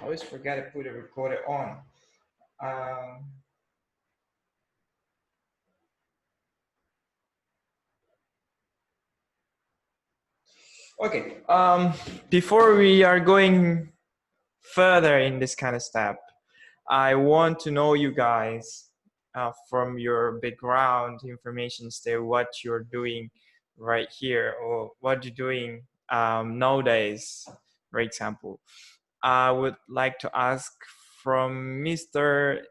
always forget to put a recorder on. Okay, before we are going further in this kind of step, I want to know you guys from your background information, what you're doing right here or what you're doing nowadays, for example. I would like to ask from Mr.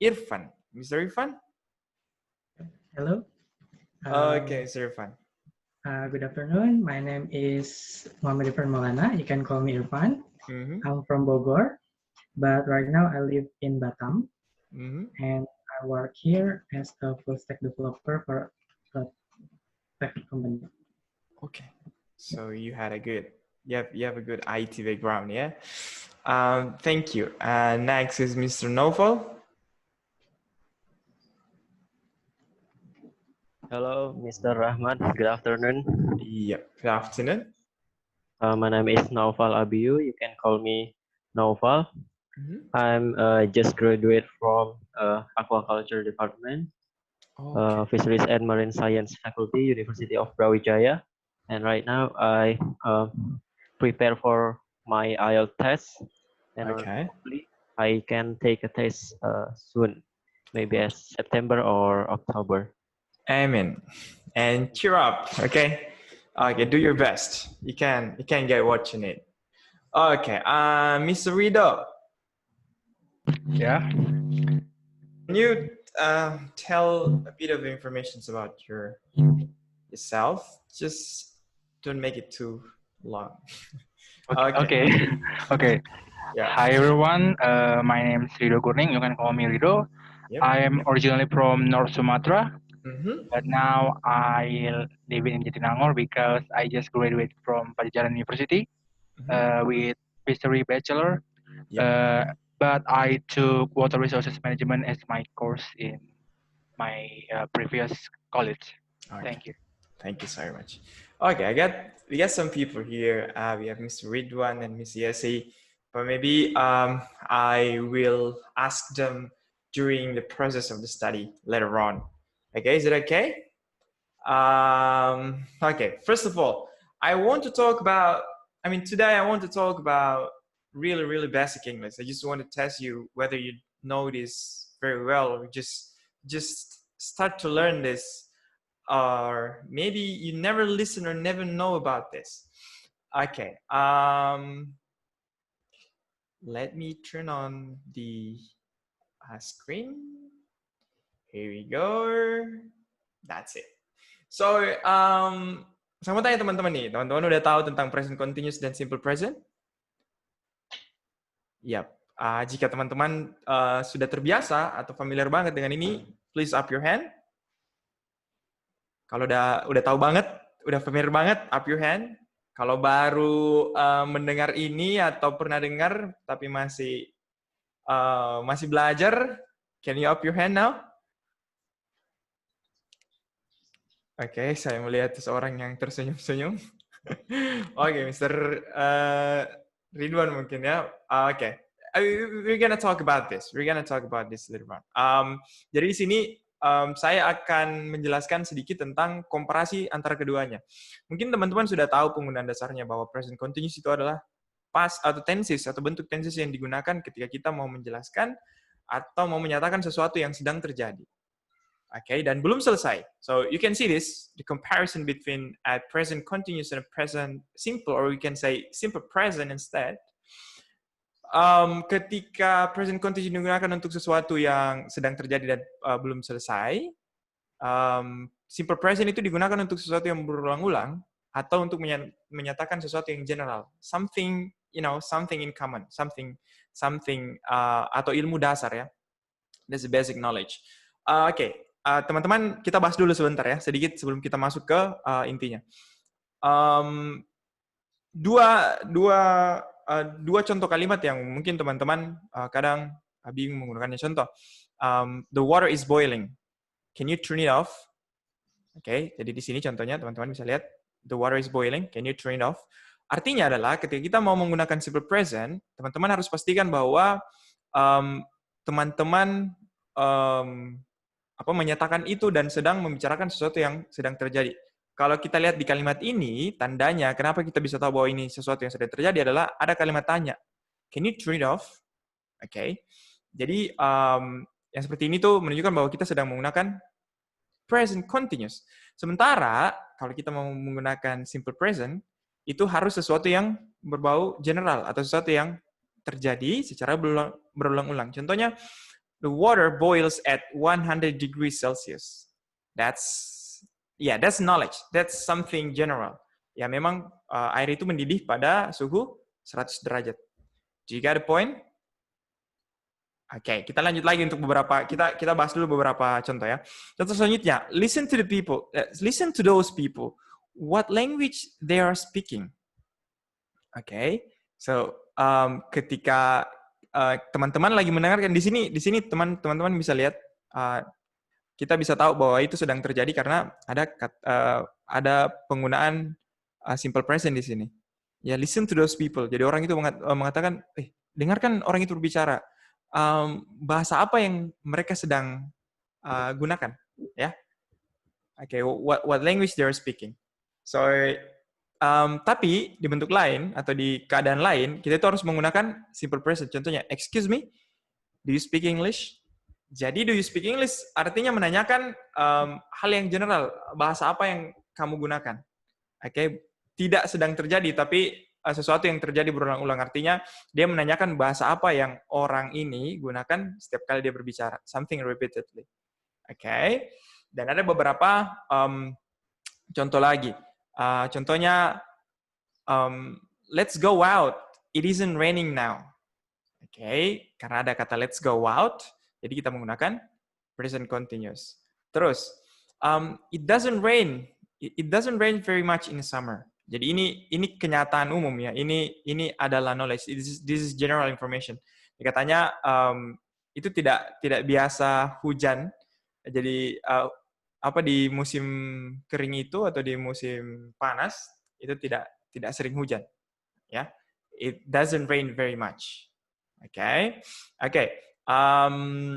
Irfan. Mr. Irfan? Hello. Okay, Mr. Irfan. Good afternoon. My name is Muhammad Irfan Maulana. You can call me Irfan. I'm from Bogor, but right now I live in Batam, and I work here as a full stack developer for a tech company. Okay, so you had a good, you have a good IT background, yeah. Thank you. Next is Mr. Novel. Hello, Mr. Rahman. Good afternoon. Yep, good afternoon. My name is Naufal Abiyu. You can call me Naufal. I'm just graduate from aquaculture department, fisheries and marine science faculty, University of Brawijaya. And right now I prepare for my IELTS test, and hopefully I can take a test soon, maybe as September or October. Amen. And cheer up, okay? Okay, do your best. You can get what you need. Okay, Mr. Rido. Yeah. Can you tell a bit of information about yourself? Just don't make it too long. Okay. Yeah. Hi everyone. My name is Rido Gurning. You can call me Rido. Yep. I am originally from North Sumatra, but now I live in Jatinangor because I just graduated from Pajajaran University with History Bachelor. But I took Water Resources Management as my course in my previous college. Okay. Thank you. Thank you so much. Okay, we got some people here. We have Mr. Ridwan and Miss Yesi, but maybe I will ask them during the process of the study later on. Okay, is it okay? Okay, first of all, I want to talk about, today I want to talk about really, really basic English. I just want to test you whether you know this very well or just start to learn this, or maybe you never listen or never know about this. Okay, let me turn on the screen. Here we go. That's it. So, saya mau tanya teman-teman nih, teman-teman udah tahu tentang present continuous dan simple present? Yap. Jika teman-teman sudah terbiasa atau familiar banget dengan ini, please up your hand. Kalau udah tahu banget, udah familiar banget, up your hand. Kalau baru mendengar ini atau pernah dengar tapi masih belajar, can you up your hand now? Oke, saya melihat seseorang yang tersenyum-senyum. Oke, Mr. Ridwan mungkin ya. Oke, we're gonna talk about this. We're gonna talk about this later on. Jadi di sini saya akan menjelaskan sedikit tentang komparasi antara keduanya. Mungkin teman-teman sudah tahu penggunaan dasarnya bahwa present continuous itu adalah past atau tenses atau bentuk tenses yang digunakan ketika kita mau menjelaskan atau mau menyatakan sesuatu yang sedang terjadi. Okay, dan belum selesai. So you can see this, the comparison between a present continuous and a present simple, or we can say simple present instead. Ketika present continuous digunakan untuk sesuatu yang sedang terjadi dan belum selesai, simple present itu digunakan untuk sesuatu yang berulang-ulang atau untuk menyatakan sesuatu yang general, something, something in common, something atau ilmu dasar ya. That's the basic knowledge. Okay. Teman-teman, kita bahas dulu sebentar ya, sedikit sebelum kita masuk ke intinya. Dua contoh kalimat yang mungkin teman-teman kadang bingung menggunakannya. Contoh, the water is boiling. Can you turn it off? Oke, jadi di sini contohnya teman-teman bisa lihat, the water is boiling. Can you turn it off? Artinya adalah ketika kita mau menggunakan simple present, teman-teman harus pastikan bahwa teman-teman menyatakan itu dan sedang membicarakan sesuatu yang sedang terjadi. Kalau kita lihat di kalimat ini, tandanya kenapa kita bisa tahu bahwa ini sesuatu yang sedang terjadi adalah ada kalimat tanya. Can you turn it off? Oke. Jadi yang seperti ini tuh menunjukkan bahwa kita sedang menggunakan present continuous. Sementara kalau kita mau menggunakan simple present, itu harus sesuatu yang berbau general atau sesuatu yang terjadi secara berulang-ulang. Contohnya, the water boils at 100 degrees Celsius. That's knowledge. That's something general. Ya, memang air itu mendidih pada suhu 100 derajat. Do you get the point? Oke, kita lanjut lagi untuk beberapa, kita bahas dulu beberapa contoh ya. Contoh selanjutnya, listen to those people. What language they are speaking? Oke, so ketika teman-teman lagi mendengarkan di sini teman-teman bisa lihat, kita bisa tahu bahwa itu sedang terjadi karena ada penggunaan simple present di sini. Ya, listen to those people. Jadi orang itu mengatakan, dengarkan orang itu berbicara. Bahasa apa yang mereka sedang gunakan, ya? Okay, what language they are speaking. So, tapi di bentuk lain atau di keadaan lain, kita itu harus menggunakan simple present. Contohnya, excuse me, do you speak English? Jadi, do you speak English artinya menanyakan hal yang general, bahasa apa yang kamu gunakan. Okay, tidak sedang terjadi, tapi sesuatu yang terjadi berulang-ulang. Artinya, dia menanyakan bahasa apa yang orang ini gunakan setiap kali dia berbicara. Something repeatedly. Okay. Dan ada beberapa contoh lagi. Contohnya, let's go out. It isn't raining now. Okay. Karena ada kata let's go out, jadi kita menggunakan present continuous. Terus, it doesn't rain. It doesn't rain very much in summer. Jadi ini kenyataan umum ya. Ini adalah knowledge. This is general information. Katanya itu tidak biasa hujan. Jadi di musim kering itu atau di musim panas itu tidak sering hujan. Ya. It doesn't rain very much. Oke.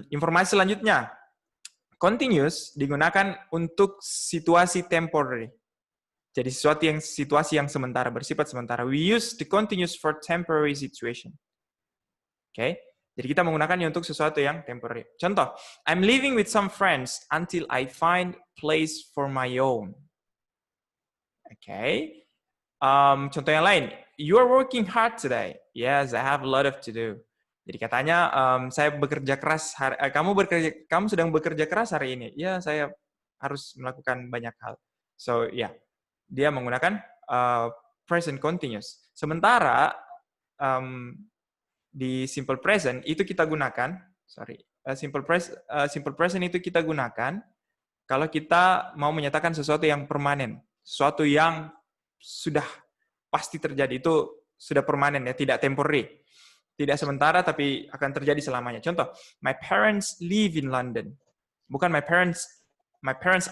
Informasi selanjutnya. Continuous digunakan untuk situasi temporary. Jadi situasi yang sementara, bersifat sementara. We use the continuous for temporary situation. Oke. Jadi kita menggunakannya untuk sesuatu yang temporary. Contoh, I'm living with some friends until I find place for my own. Oke. Contoh yang lain, you are working hard today. Yes, I have a lot to do. Jadi katanya, saya bekerja keras. Kamu sedang bekerja keras hari ini. Ya, saya harus melakukan banyak hal. So, yeah. Dia menggunakan present continuous. Sementara di simple present itu kita gunakan, simple present itu kita gunakan kalau kita mau menyatakan sesuatu yang permanen, sesuatu yang sudah pasti terjadi, itu sudah permanen ya, tidak temporary, tidak sementara tapi akan terjadi selamanya. Contoh, my parents live in London. Bukan my parents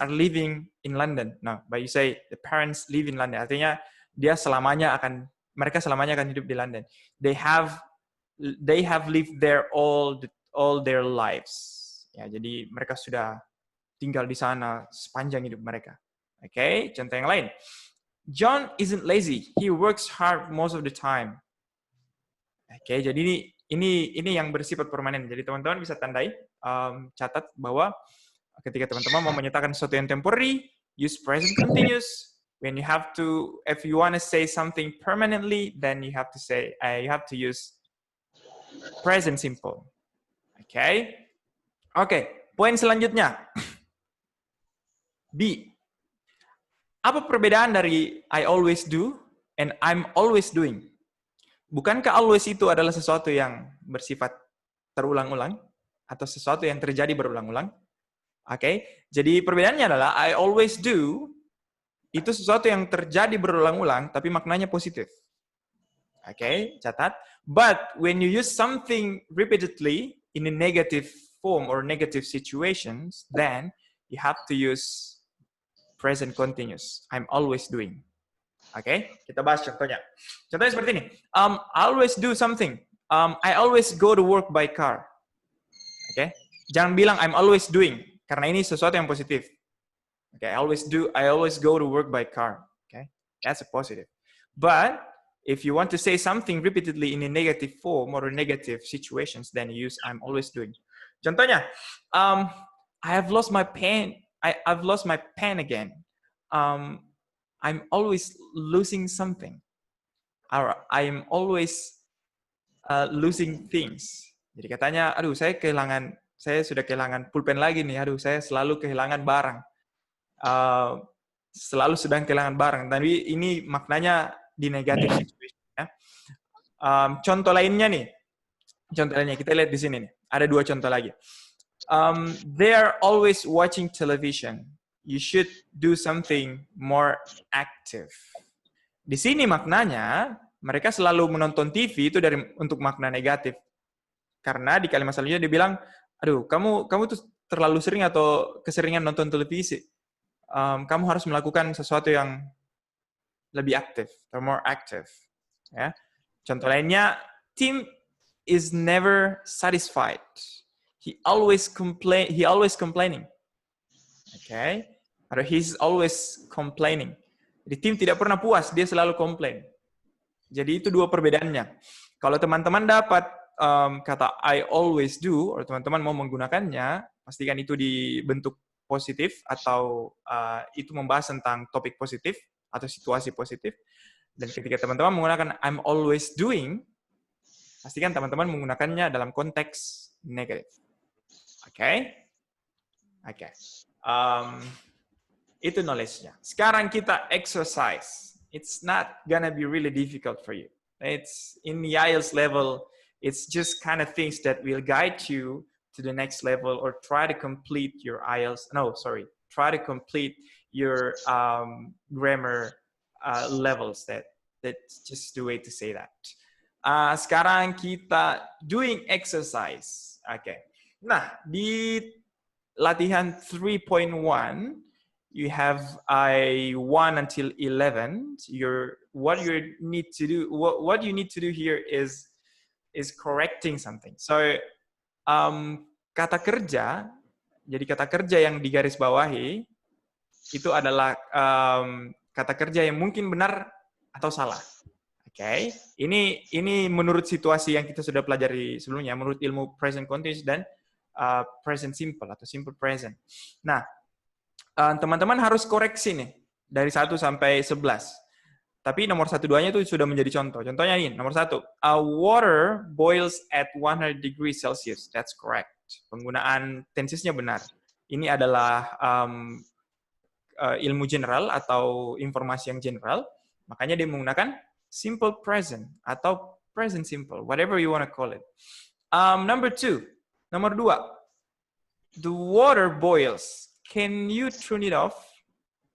are living in London. No, but you say the parents live in London. Artinya mereka selamanya akan hidup di London. They have lived there all their lives. Ya, jadi mereka sudah tinggal di sana sepanjang hidup mereka. Oke, contoh yang lain. John isn't lazy. He works hard most of the time. Oke, jadi ini yang bersifat permanen. Jadi teman-teman bisa tandai, catat bahwa ketika teman-teman mau menyatakan sesuatu yang temporary, use present continuous. If you want to say something permanently, then you have to use present simple. Oke, poin selanjutnya. B. Apa perbedaan dari I always do and I'm always doing? Bukankah always itu adalah sesuatu yang bersifat terulang-ulang atau sesuatu yang terjadi berulang-ulang? Oke, jadi perbedaannya adalah I always do itu sesuatu yang terjadi berulang-ulang tapi maknanya positif. Oke, catat. But when you use something repeatedly in a negative form or negative situations, then you have to use present continuous. I'm always doing. Oke, kita bahas contohnya. Contohnya seperti ini. I always do something. I always go to work by car. Oke, jangan bilang I'm always doing, karena ini sesuatu yang positif. Oke, I always go to work by car. Okay, that's a positive. But if you want to say something repeatedly in a negative form or negative situations, then you use I'm always doing. Contohnya, I have lost my pen. I've lost my pen again. I'm always losing something. Or I'm always losing things. Jadi katanya, aduh saya sudah kehilangan pulpen lagi nih. Aduh saya selalu kehilangan barang. Selalu sedang kehilangan barang. Tapi ini maknanya di negative situation. Ya. Contoh lainnya nih. Contoh lainnya kita lihat di sini nih. Ada 2 contoh lagi. They are always watching television. You should do something more active. Di sini maknanya mereka selalu menonton TV itu untuk makna negatif. Karena di kalimat selanjutnya dia bilang, aduh kamu tuh terlalu sering atau keseringan nonton televisi. Kamu harus melakukan sesuatu yang lebih aktif, atau more active. Ya. Contoh lainnya, Tim is never satisfied. He always complaining. Okay? Atau he's always complaining. Jadi Tim tidak pernah puas, dia selalu komplain. Jadi itu 2 perbedaannya. Kalau teman-teman dapat kata I always do, atau teman-teman mau menggunakannya, pastikan itu dibentuk positif atau itu membahas tentang topik positif atau situasi positif. Dan ketika teman-teman menggunakan I'm always doing, pastikan teman-teman menggunakannya dalam konteks negatif. Oke? Oke. Itu knowledge-nya. Sekarang kita exercise. It's not gonna be really difficult for you. It's in the IELTS level. It's just kind of things that will guide you to the next level or try to complete your IELTS. No, sorry. Try to complete your grammar levels. That's just the way to say that. Sekarang kita doing exercise. Oke. Nah, di latihan 3.1, you have a 1 until 11. What you need to do here is correcting something. So kata kerja, jadi kata kerja yang digaris bawahi itu adalah kata kerja yang mungkin benar atau salah. Oke, ini menurut situasi yang kita sudah pelajari sebelumnya, menurut ilmu present continuous dan present simple atau simple present. Nah, teman-teman harus koreksi nih dari 1 sampai 11. Tapi nomor 1-2-nya itu sudah menjadi contoh. Contohnya ini, nomor 1. Water boils at 100 degrees Celsius. That's correct. Penggunaan tensesnya benar. Ini adalah ilmu general atau informasi yang general. Makanya dia menggunakan simple present atau present simple, whatever you want to call it. Nomor 2. The water boils. Can you turn it off?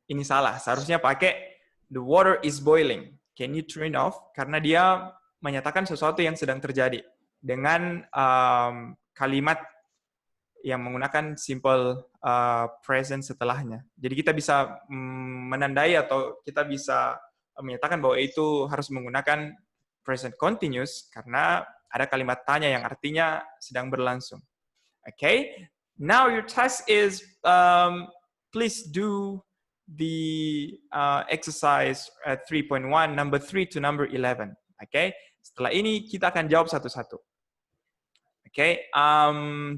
Ini salah. Seharusnya pakai the water is boiling. Can you turn it off? Karena dia menyatakan sesuatu yang sedang terjadi dengan kalimat yang menggunakan simple present setelahnya. Jadi kita bisa menandai atau kita bisa menyatakan bahwa itu harus menggunakan present continuous karena ada kalimat tanya yang artinya sedang berlangsung. Okay? Now your task is please do the exercise 3.1 number 3 to number 11. Okay? Setelah ini kita akan jawab satu-satu. Okay?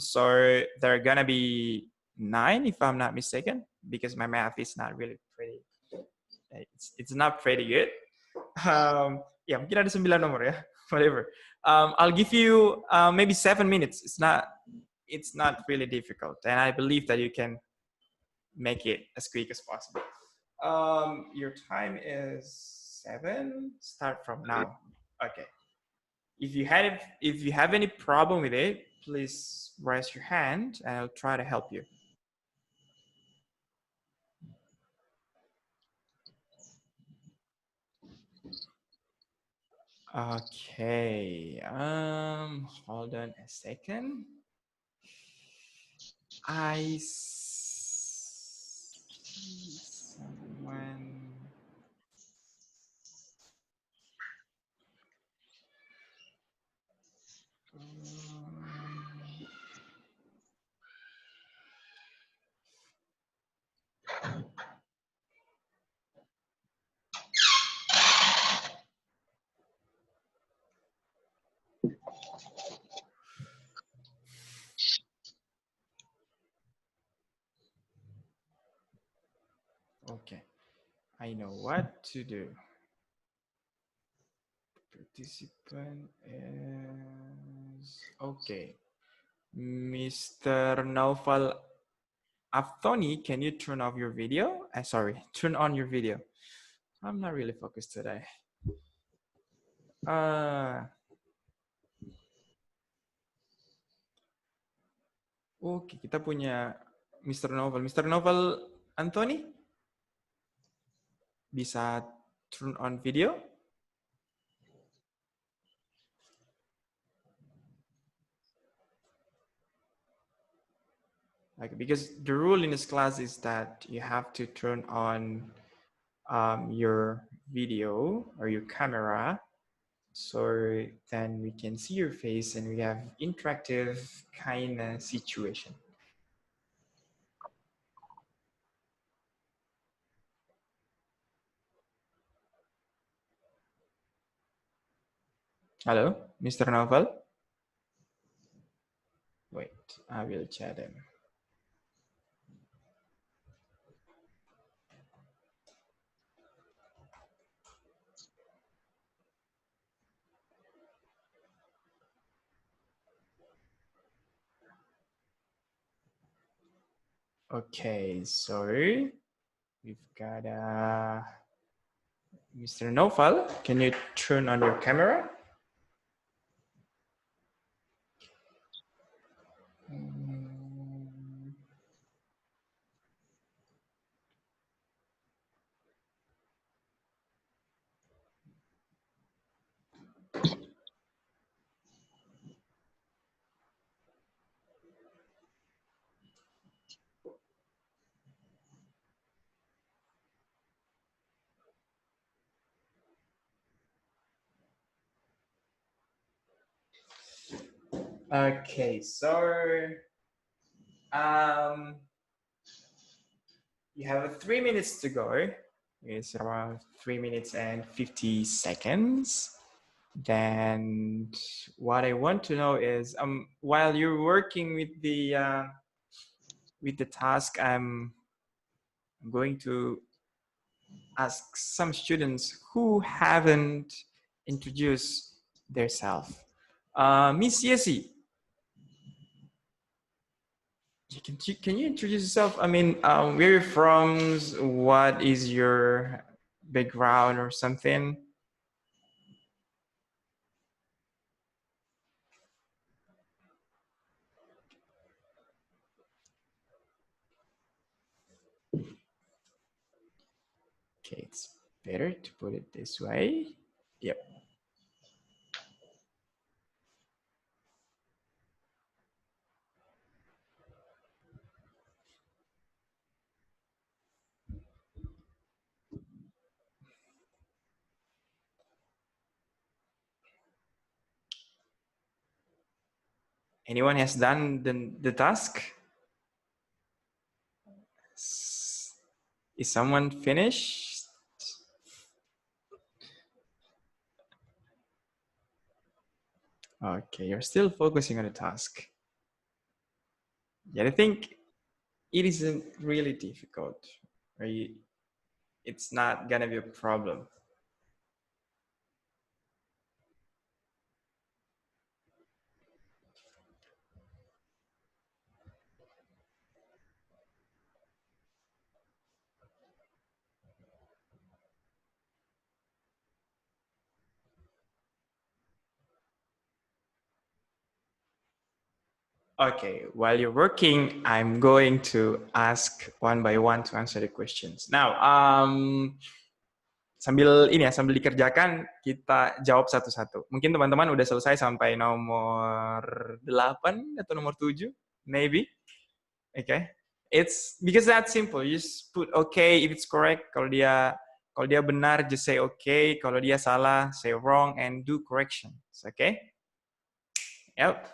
So there are gonna be 9 if I'm not mistaken because my math is not really pretty. It's not pretty good. Ya mungkin ada 9 nomor ya. Whatever. I'll give you maybe 7 minutes. It's not really difficult, and I believe that you can make it as quick as possible. Your time is 7. Start from now. Okay. If you have any problem with it, please raise your hand, and I'll try to help you. Okay. Hold on a second. I see someone. Okay, I know what to do. Participant is okay. Mr. Naufal Aftoni, can you turn off your video? Sorry, turn on your video. I'm not really focused today. Oke, kita punya Mr. Naufal. Mr. Naufal Anthony, bisa turn on video? Like, because the rule in this class is that you have to turn on your video or your camera, so then we can see your face and we have interactive kind of situation. Hello, Mr. Naufal? Wait, I will chat him. Okay, so we've got Mr. Naufal. Can you turn on your camera? Okay, so you have 3 minutes to go. It's around 3 minutes and 50 seconds. Then what I want to know is, while you're working with the task, I'm going to ask some students who haven't introduced themselves. Miss Yesi, can you introduce yourself? I mean, where you're from, what is your background or something? Okay, it's better to put it this way. Yep. Anyone has done the task? Is someone finished? Okay, you're still focusing on the task. Yeah, I think it isn't really difficult. Right? It's not gonna be a problem. Okay, while you're working, I'm going to ask one by one to answer the questions. Now, sambil dikerjakan, kita jawab satu-satu. Mungkin teman-teman udah selesai sampai nomor 8 atau nomor 7, maybe. Okay, it's because that's simple. You just put okay if it's correct. Kalau dia benar, just say okay. Kalau dia salah, say wrong and do corrections. Okay? Yep.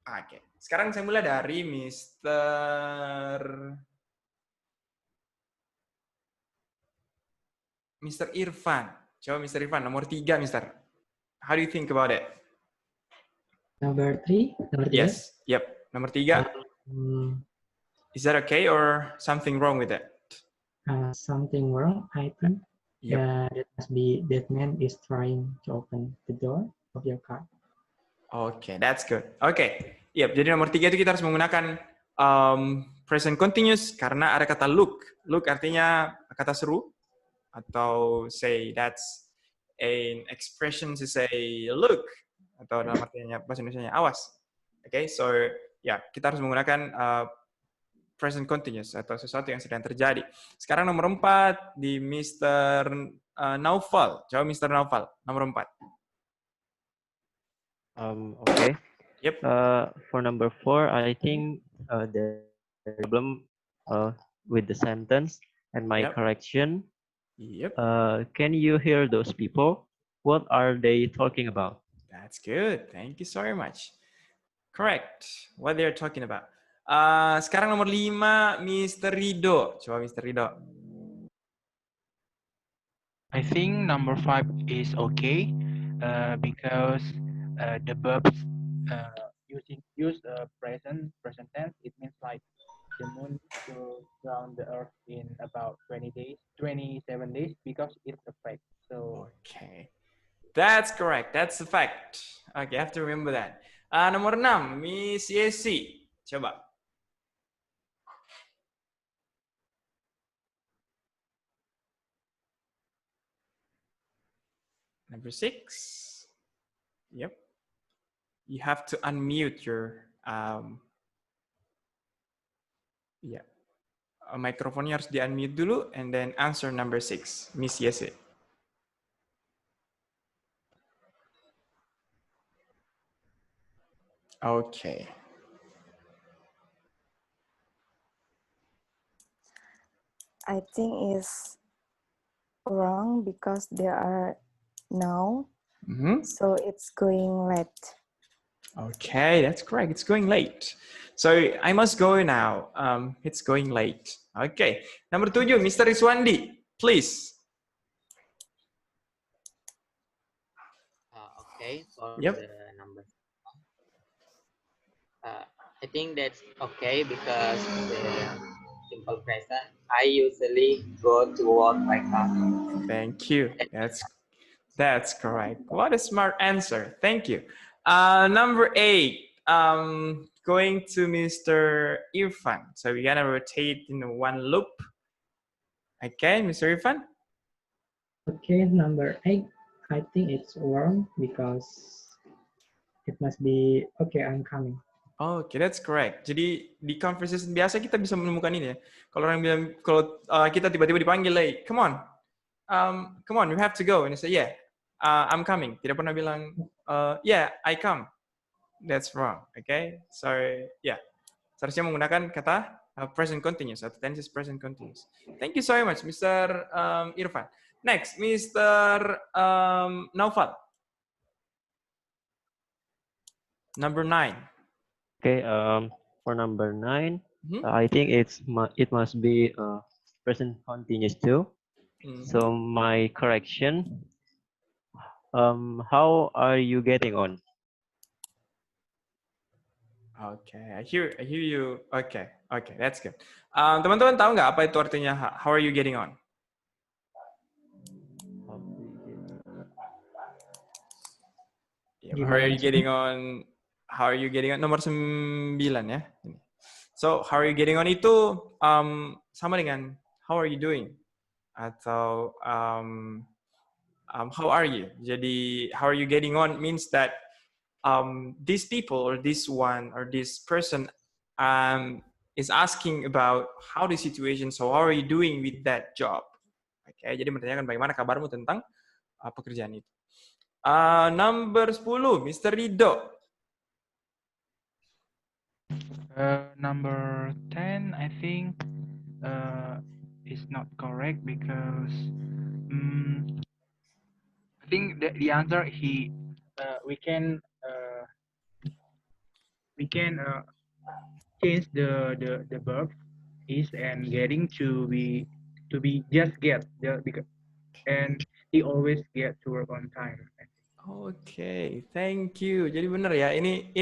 Oke. Sekarang saya mulai dari Mr. Irfan. Coba Mr. Irfan, nomor 3, Mr. How do you think about it? Number three. Yes. Yep. Nomor 3. Is that okay or something wrong with it? Something wrong, I think. Yep. That must be that man is trying to open the door of your car. Okay, that's good. Okay. Yep. Jadi nomor 3 itu kita harus menggunakan present continuous karena ada kata look. Look artinya kata seru atau say that's an expression to say look atau dalam artinya bahasa Indonesianya awas. Okay, so ya kita harus menggunakan present continuous atau sesuatu yang sedang terjadi. Sekarang nomor 4 di Mr. Naufal. Coba Mr. Naufal, nomor 4. Okay. Yep. For number 4, I think the problem with the sentence and my correction. Yep. Can you hear those people? What are they talking about? That's good. Thank you so much. Correct. What they're talking about. Sekarang nomor 5, Mr. Rido. Coba Mr. Rido. I think number 5 is okay because the verbs use present tense. It means like the moon goes around the earth in about 27 days because it's a fact. So okay. That's correct. That's the fact. Okay, I have to remember that. Nomor 6, Miss Yesi. Coba. Number 6. Yep. You have to unmute your mikrofonnya harus di-unmute dulu and then answer number 6, Miss Yesi. Okay. I think it's wrong because there are now, so it's going late. Okay, that's correct. It's going late. So I must go now. It's going late. Okay. Nomor 7, Mr. Iswandi, please. Okay, for Yep. the number. I think that's okay because the simple present, I usually go to work by car. Thank you. That's correct. What a smart answer. Thank you. Number 8, going to Mr. Irfan. So we're gonna rotate in one loop. Okay, Mr. Irfan. Okay, number 8. I think it's wrong because it must be okay. I'm coming. Okay, that's correct. Jadi di conversation biasa kita bisa menemukan ini ya. Kalau orang bilang, kalau kita tiba-tiba dipanggil, like, come on, you have to go. And they say, yeah, I'm coming. Tidak pernah bilang, yeah, I come. That's wrong. Okay, so yeah, seharusnya menggunakan kata present continuous atau tenses present continuous. Thank you so much, Mr. Irfan. Next, Mr. Naufal. Number 9. Okay, for number 9, I think it must be present continuous too. So my correction, how are you getting on? Okay, I hear you. Okay, that's good. Teman-teman tahu nggak apa itu artinya how are you getting on? How are you getting on? How are you getting on? Nomor 9 ya. So how are you getting on itu sama dengan how are you doing atau how are you. Jadi how are you getting on means that these people or this one or this person is asking about how the situation. So how are you doing with that job? Okay, jadi menanyakan bagaimana kabarmu tentang pekerjaan itu. Number 10, Mr. Rido. Number 10, I think is not correct because I think the answer we can change the verb is and getting to be just get because and he always get to work on time. Oke, thank you. Jadi benar ya, ini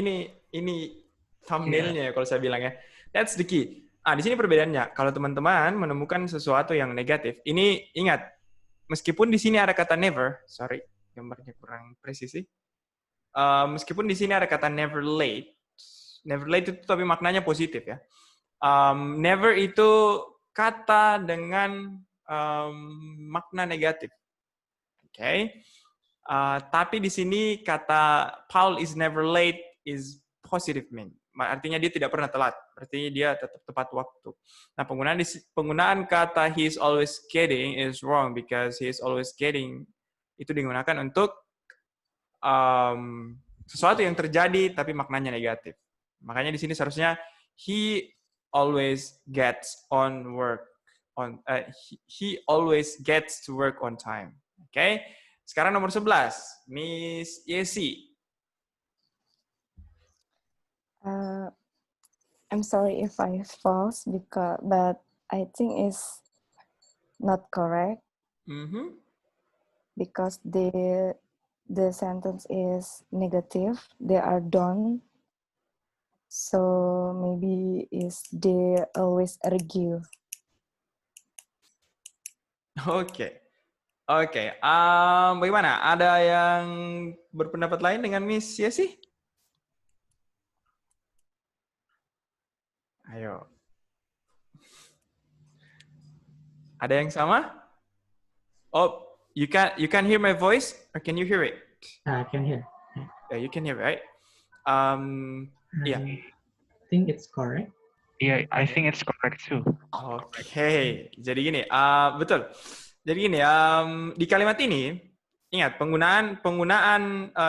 thumbnailnya ya kalau saya bilang ya. That's the key. Di sini perbedaannya. Kalau teman-teman menemukan sesuatu yang negatif, ini ingat, meskipun di sini ada kata never, sorry, gambarnya kurang presisi. Meskipun di sini ada kata never late itu tapi maknanya positif ya. Never itu kata dengan makna negatif. Oke. Tapi di sini kata Paul is never late is positive mean. Artinya dia tidak pernah telat. Artinya dia tetap tepat waktu. Nah, penggunaan kata he is always getting is wrong because he is always getting itu digunakan untuk sesuatu yang terjadi tapi maknanya negatif. Makanya di sini seharusnya he always gets on work he always gets to work on time. Oke. Sekarang nomor 11, Miss Yesi. I'm sorry if I false but I think it's not correct. Because the sentence is negative. They are done. So maybe is they always argue. Oke. Bagaimana? Ada yang berpendapat lain dengan Miss Yesi? Ayo. Ada yang sama? Oh, you can hear my voice, or can you hear it? I can hear. Yeah, you can hear, right? Yeah. I think it's correct. Yeah, I think it's correct too. Oke. Jadi gini, betul. Jadi gini, di kalimat ini, ingat penggunaan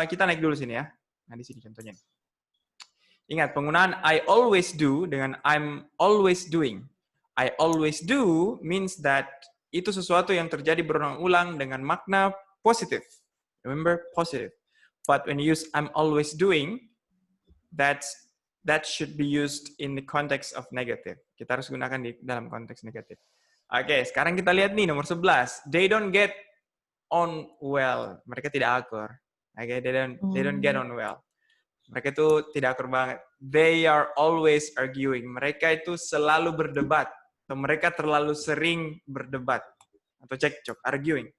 kita naik dulu sini ya. Nah, di sini contohnya. Ingat, penggunaan I always do dengan I'm always doing. I always do means that itu sesuatu yang terjadi berulang-ulang dengan makna positif. Remember, positive. But when you use I'm always doing, that should be used in the context of negative. Kita harus gunakan di dalam konteks negatif. Oke, sekarang kita lihat nih nomor 11. They don't get on well. Mereka tidak akur. Oke, they don't get on well. Mereka itu tidak akur banget. They are always arguing. Mereka itu selalu berdebat. Atau mereka terlalu sering berdebat. Atau cekcok, arguing.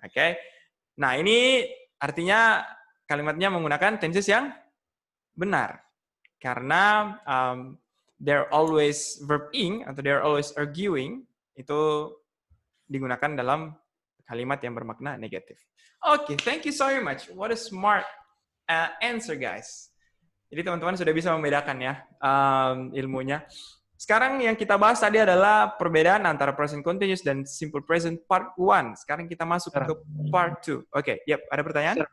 Oke. Nah, ini artinya kalimatnya menggunakan tenses yang benar. Karena they're always verb ing atau they're always arguing itu digunakan dalam kalimat yang bermakna negatif. Oke, thank you so much. What a smart answer, guys. Jadi teman-teman sudah bisa membedakan ya ilmunya. Sekarang yang kita bahas tadi adalah perbedaan antara present continuous dan simple present part 1. Sekarang kita masuk ke part 2. Oke, yep, ada pertanyaan?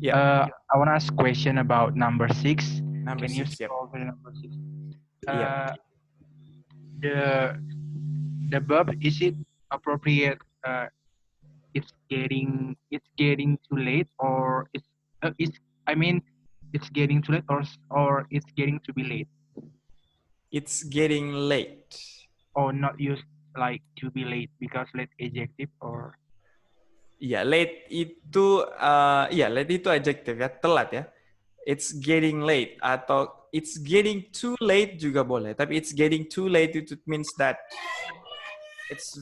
Yeah. I want to ask question about number 6. Number Can 6, you solve number 6? The verb, is it appropriate? It's getting too late, or it's getting too late, or it's getting to be late. It's getting late. Or not used like to be late because late adjective or. Iya, late itu late itu adjective ya, telat ya. It's getting late atau it's getting too late juga boleh. Tapi it's getting too late it means that it's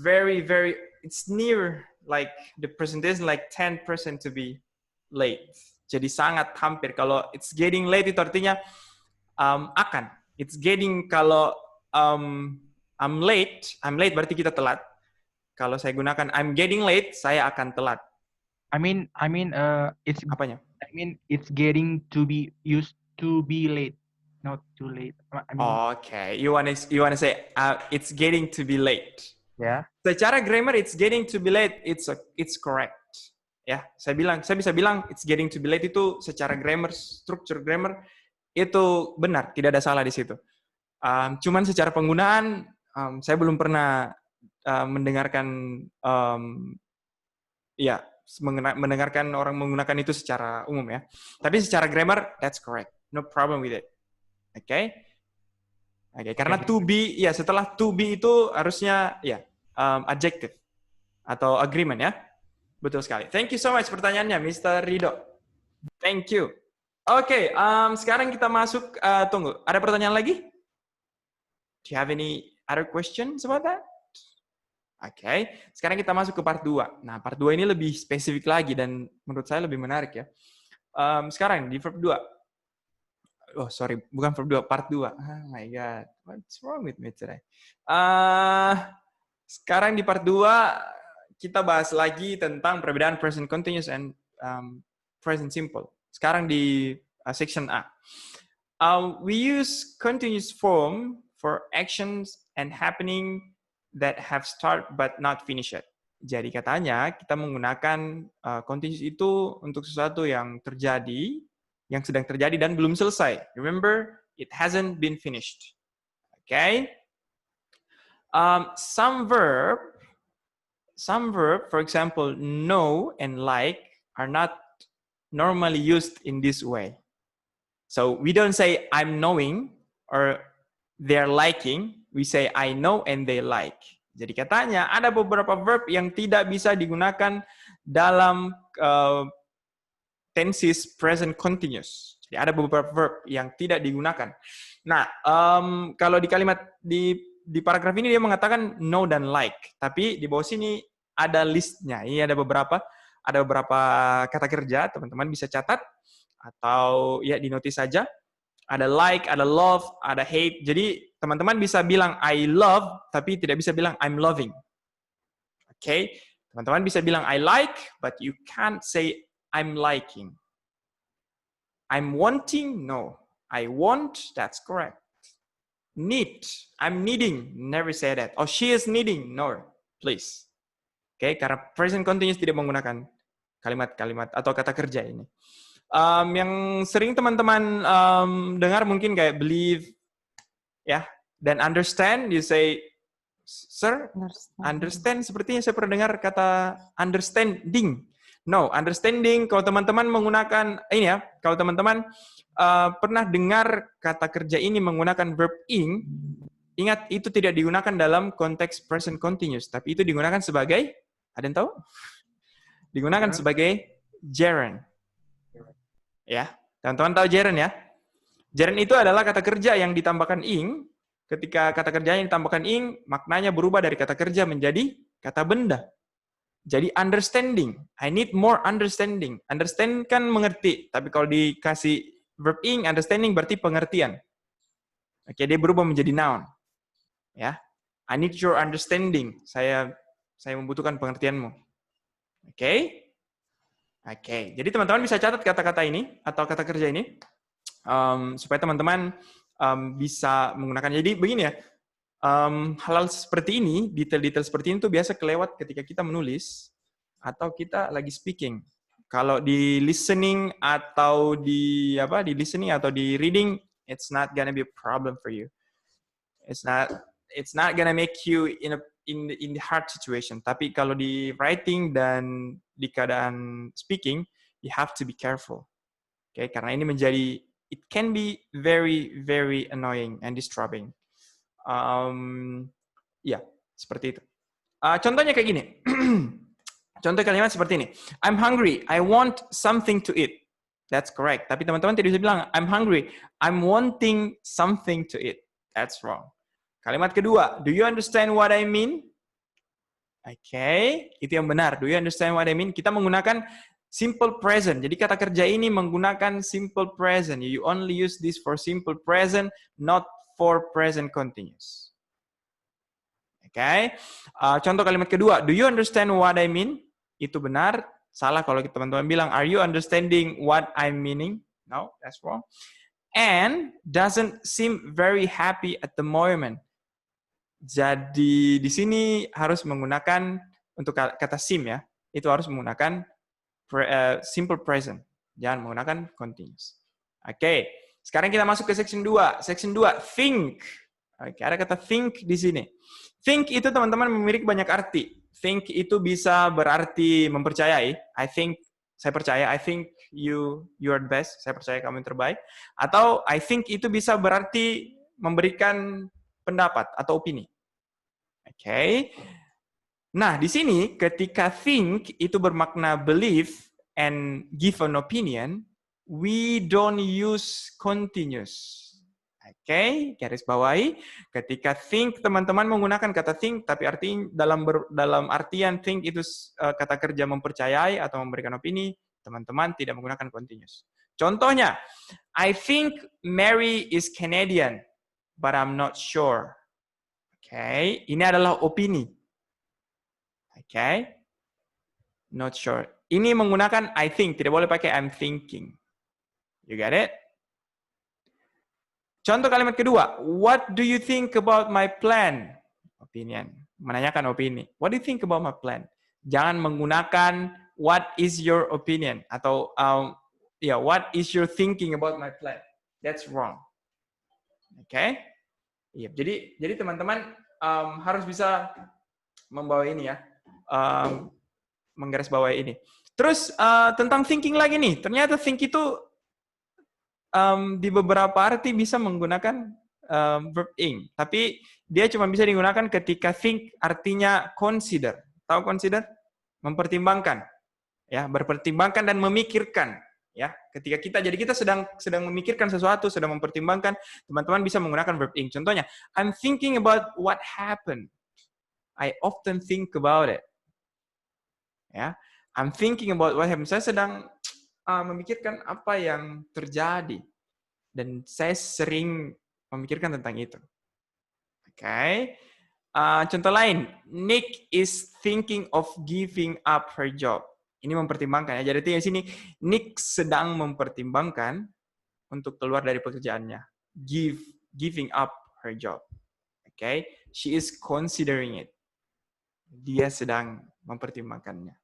it's near like the presentation like 10% to be late. Jadi sangat hampir. Kalau it's getting late itu artinya akan. It's getting kalau I'm late berarti kita telat. Kalau saya gunakan I'm getting late, saya akan telat. It's apanya? It's getting to be used to be late, not too late. Okay, you wanna say it's getting to be late. Yeah. Secara grammar it's getting to be late, it's correct. Ya, saya bisa bilang it's getting to be late itu secara grammar, structure grammar itu benar, tidak ada salah di situ. Cuman secara penggunaan saya belum pernah mendengarkan mendengarkan orang menggunakan itu secara umum ya. Tapi secara grammar that's correct. No problem with it. Oke. Karena to be setelah to be itu harusnya adjective atau agreement ya. Betul sekali. Thank you so much pertanyaannya Mr. Rido. Thank you. Oke, sekarang kita masuk, tunggu, ada pertanyaan lagi? Do you have any other questions about that? Oke, sekarang kita masuk ke part 2. Nah, part 2 ini lebih spesifik lagi dan menurut saya lebih menarik ya. Sekarang di verb 2. Oh, sorry, bukan verb 2, part 2. Oh my God, what's wrong with me today? Sekarang di part 2, kita bahas lagi tentang perbedaan present continuous and present simple. Sekarang di section A. We use continuous form for actions and happening that have start but not finish yet. Jadi katanya kita menggunakan continuous itu untuk sesuatu yang terjadi, yang sedang terjadi dan belum selesai. Remember, it hasn't been finished. Okay? Some verb, for example, know and like, are not normally used in this way. So we don't say I'm knowing or they're liking. We say I know and they like. Jadi katanya ada beberapa verb yang tidak bisa digunakan dalam tenses present continuous. Jadi ada beberapa verb yang tidak digunakan. Nah, kalau di kalimat di paragraf ini dia mengatakan know dan like. Tapi di bawah sini ada listnya. Ini ada beberapa kata kerja, teman-teman bisa catat atau ya di notis saja. Ada like, ada love, ada hate. Jadi teman-teman bisa bilang I love, tapi tidak bisa bilang I'm loving. Oke? Teman-teman bisa bilang I like, but you can't say I'm liking. I'm wanting, no. I want, that's correct. Need, I'm needing, never say that. Oh, she is needing, no, please. Oke, karena present continuous tidak menggunakan kalimat-kalimat atau kata kerja ini. Yang sering teman-teman dengar mungkin kayak believe, ya, dan understand, you say, sir, understand. Sepertinya saya pernah dengar kata understanding. No, understanding, kalau teman-teman menggunakan, ini ya, kalau teman-teman pernah dengar kata kerja ini menggunakan verb ing, ingat itu tidak digunakan dalam konteks present continuous, tapi itu digunakan sebagai, ada yang tahu? Digunakan sebagai gerund. Ya, teman-teman tahu gerund ya? Gerund itu adalah kata kerja yang ditambahkan ing. Ketika kata kerja yang ditambahkan ing, maknanya berubah dari kata kerja menjadi kata benda. Jadi understanding. I need more understanding. Understand kan mengerti, tapi kalau dikasih verb ing, understanding berarti pengertian. Oke, dia berubah menjadi noun. Ya, I need your understanding. Saya membutuhkan pengertianmu. Oke. Oke, jadi teman-teman bisa catat kata-kata ini atau kata kerja ini supaya teman-teman bisa menggunakan. Jadi begini ya, hal-hal seperti ini, detail-detail seperti ini tuh biasa kelewat ketika kita menulis atau kita lagi speaking. Kalau di listening atau di reading, it's not gonna be a problem for you. It's not gonna make you in the hard situation. Tapi kalau di writing dan di keadaan speaking, you have to be careful. Okay? Karena ini it can be very, very annoying and disturbing. Ya, seperti itu. Contohnya kayak gini. Contoh kalimat seperti ini. I'm hungry. I want something to eat. That's correct. Tapi teman-teman tidak bisa bilang, I'm hungry. I'm wanting something to eat. That's wrong. Kalimat kedua, do you understand what I mean? Oke, itu yang benar. Do you understand what I mean? Kita menggunakan simple present. Jadi kata kerja ini menggunakan simple present. You only use this for simple present, not for present continuous. Oke. Contoh kalimat kedua, do you understand what I mean? Itu benar. Salah kalau teman-teman bilang, are you understanding what I'm meaning? No, that's wrong. And doesn't seem very happy at the moment. Jadi di sini harus menggunakan untuk kata seem ya, itu harus menggunakan simple present, jangan menggunakan continuous. Oke, sekarang kita masuk ke section 2. Section 2, think. Oke, ada kata think di sini. Think itu teman-teman memiliki banyak arti. Think itu bisa berarti mempercayai. I think, saya percaya. I think you are the best. Saya percaya kamu yang terbaik. Atau I think itu bisa berarti memberikan pendapat atau opini. Oke. Nah, di sini ketika think itu bermakna believe and give an opinion, we don't use continuous. Oke, garis bawahi. Ketika think, teman-teman menggunakan kata think, tapi dalam artian think itu kata kerja mempercayai atau memberikan opini, teman-teman tidak menggunakan continuous. Contohnya, I think Mary is Canadian, but I'm not sure. Oke, ini adalah opini. Oke, not sure. Ini menggunakan I think, tidak boleh pakai I'm thinking. You get it? Contoh kalimat kedua, what do you think about my plan? Opinion. Menanyakan opini. What do you think about my plan? Jangan menggunakan what is your opinion atau what is your thinking about my plan? That's wrong. Oke? Okay? Iya. Jadi teman-teman harus bisa membawa ini ya, menggarisbawahi ini. Terus tentang thinking lagi nih. Ternyata think itu di beberapa arti bisa menggunakan verb ing, tapi dia cuma bisa digunakan ketika think artinya consider. Tahu consider? Mempertimbangkan, ya, berpertimbangkan dan memikirkan, ya. Ketika kita sedang memikirkan sesuatu, sedang mempertimbangkan, teman-teman bisa menggunakan verb ing. Contohnya, I'm thinking about what happened. I often think about it. Ya, I'm thinking about what happened. Saya sedang memikirkan apa yang terjadi dan saya sering memikirkan tentang itu. Oke. Contoh lain, Nick is thinking of giving up her job. Ini mempertimbangkan ya. Jadi di sini Nick sedang mempertimbangkan untuk keluar dari pekerjaannya. Giving up her job. Oke. She is considering it. Dia sedang mempertimbangkannya.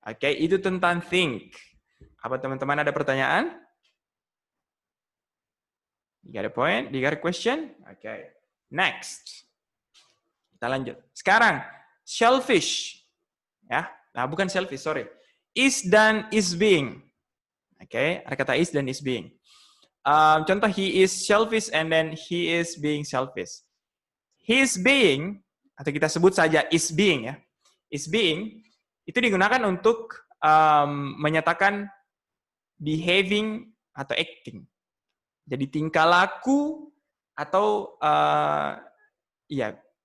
Oke, itu tentang think. Apa teman-teman ada pertanyaan? You got a point? You got a question? Okay. Next. Kita lanjut. Sekarang, selfish. Ya, nah bukan selfish, sorry. Is dan is being. Okay, ada kata is dan is being. Contoh, he is selfish and then he is being selfish. His being, atau kita sebut saja is being ya. Is being, itu digunakan untuk menyatakan behaving atau acting. Jadi tingkah laku atau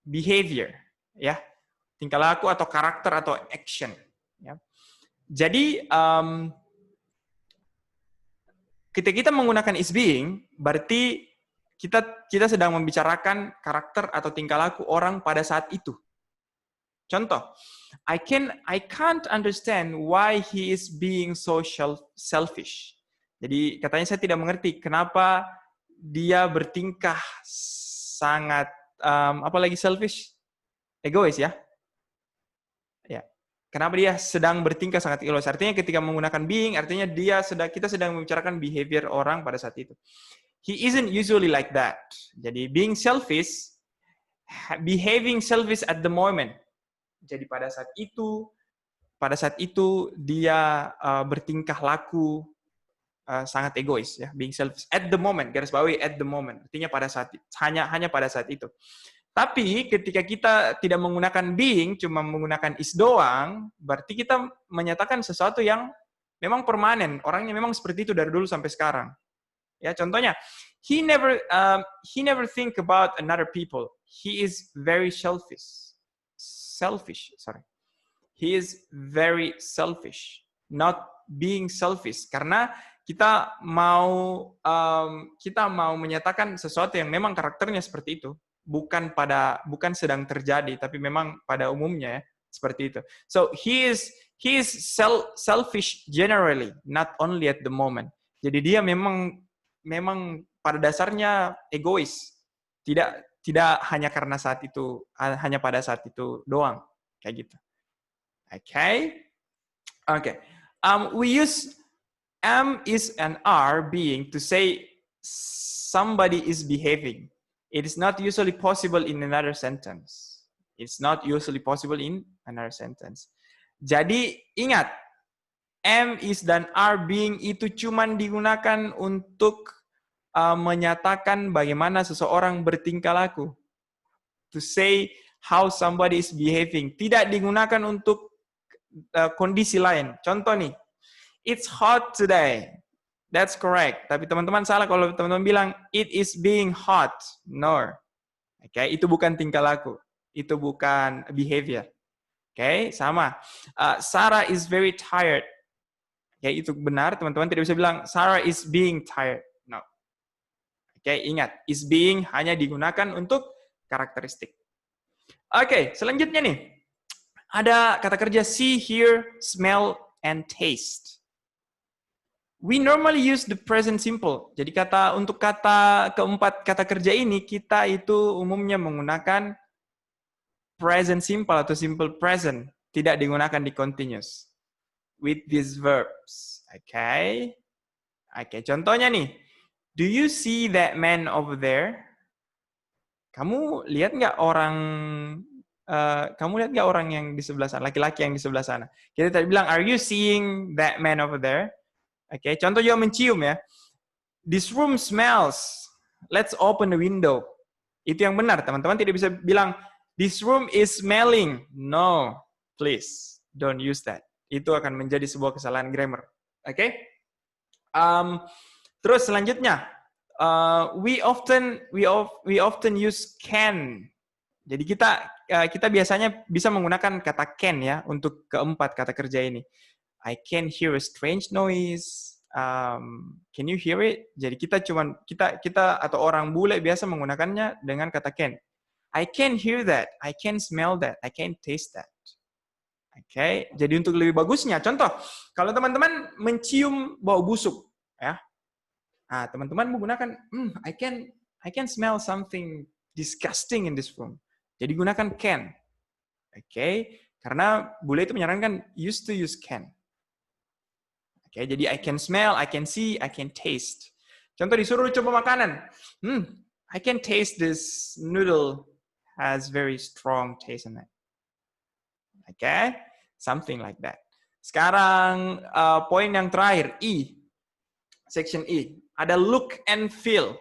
behavior, ya, tingkah laku atau karakter atau action. Ya. Jadi ketika kita menggunakan is being, berarti kita sedang membicarakan karakter atau tingkah laku orang pada saat itu. Contoh, I can't understand why he is being so selfish. Jadi katanya saya tidak mengerti kenapa dia bertingkah sangat apalagi selfish, egois ya. Ya. Kenapa dia sedang bertingkah sangat egois? Artinya ketika menggunakan being, artinya kita sedang membicarakan behavior orang pada saat itu. He isn't usually like that. Jadi being selfish, behaving selfish at the moment. Jadi pada saat itu dia bertingkah laku sangat egois ya, being selfish at the moment, garis bawahi at the moment. Artinya pada saat hanya pada saat itu. Tapi ketika kita tidak menggunakan being, cuma menggunakan is doang, berarti kita menyatakan sesuatu yang memang permanen. Orangnya memang seperti itu dari dulu sampai sekarang. Ya, contohnya, he never think about another people. He is very selfish. He is very selfish, not being selfish. Karena kita mau menyatakan sesuatu yang memang karakternya seperti itu, bukan sedang terjadi, tapi memang pada umumnya ya, seperti itu. So he is selfish generally, not only at the moment. Jadi dia memang pada dasarnya egois, tidak hanya karena saat itu, hanya pada saat itu doang, kayak gitu. Okay. We use am, is, and are being to say somebody is behaving. It is not usually possible in another sentence. Jadi ingat, am, is, dan are being itu cuma digunakan untuk menyatakan bagaimana seseorang bertingkah laku. To say how somebody is behaving. Tidak digunakan untuk kondisi lain. Contoh nih, it's hot today. That's correct. Tapi teman-teman salah kalau teman-teman bilang it is being hot. No. Oke, itu bukan tingkah laku. Itu bukan behavior. Oke, sama. Sarah is very tired. Oke, itu benar. Teman-teman tidak bisa bilang Sarah is being tired. No. Oke, ingat. Is being hanya digunakan untuk karakteristik. Oke, selanjutnya nih. Ada kata kerja see, hear, smell, and taste. We normally use the present simple. Jadi untuk keempat kata kerja ini, kita itu umumnya menggunakan present simple atau simple present. Tidak digunakan di continuous. With these verbs. Oke, contohnya nih. Do you see that man over there? Kamu lihat nggak orang yang di sebelah sana, laki-laki yang di sebelah sana? Kita tadi bilang, are you seeing that man over there? Oke, contoh juga mencium ya. This room smells. Let's open the window. Itu yang benar, teman-teman tidak bisa bilang, this room is smelling. No, please, don't use that. Itu akan menjadi sebuah kesalahan grammar. Oke? Terus selanjutnya, we often use can. Jadi kita biasanya bisa menggunakan kata can ya untuk keempat kata kerja ini. I can hear a strange noise. Can you hear it? Jadi kita atau orang bule biasa menggunakannya dengan kata can. I can hear that. I can smell that. I can taste that. Oke, jadi untuk lebih bagusnya, contoh, kalau teman-teman mencium bau busuk, ya, teman-teman menggunakan, I can smell something disgusting in this room. Jadi gunakan can. Oke, karena bule itu menyarankan used to use can. Oke, jadi I can smell, I can see, I can taste. Contoh disuruh coba makanan. I can taste this noodle has very strong taste in it. Oke, something like that. Sekarang poin yang terakhir, E. Section E. Ada look and feel.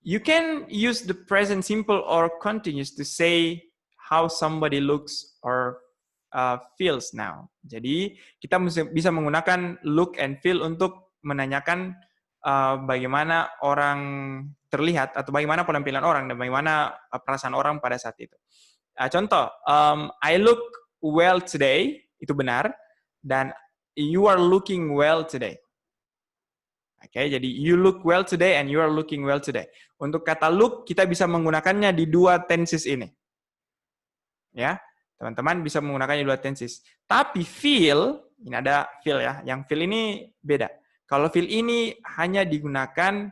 You can use the present simple or continuous to say how somebody looks or feels now. Jadi kita bisa menggunakan look and feel untuk menanyakan bagaimana orang terlihat atau bagaimana penampilan orang dan bagaimana perasaan orang pada saat itu. Contoh, I look well today, itu benar, dan you are looking well today. Oke, jadi you look well today and you are looking well today. Untuk kata look, kita bisa menggunakannya di dua tenses ini. Ya, teman-teman bisa menggunakannya di dua tenses. Tapi feel, ini ada feel ya, yang feel ini beda. Kalau feel ini hanya digunakan,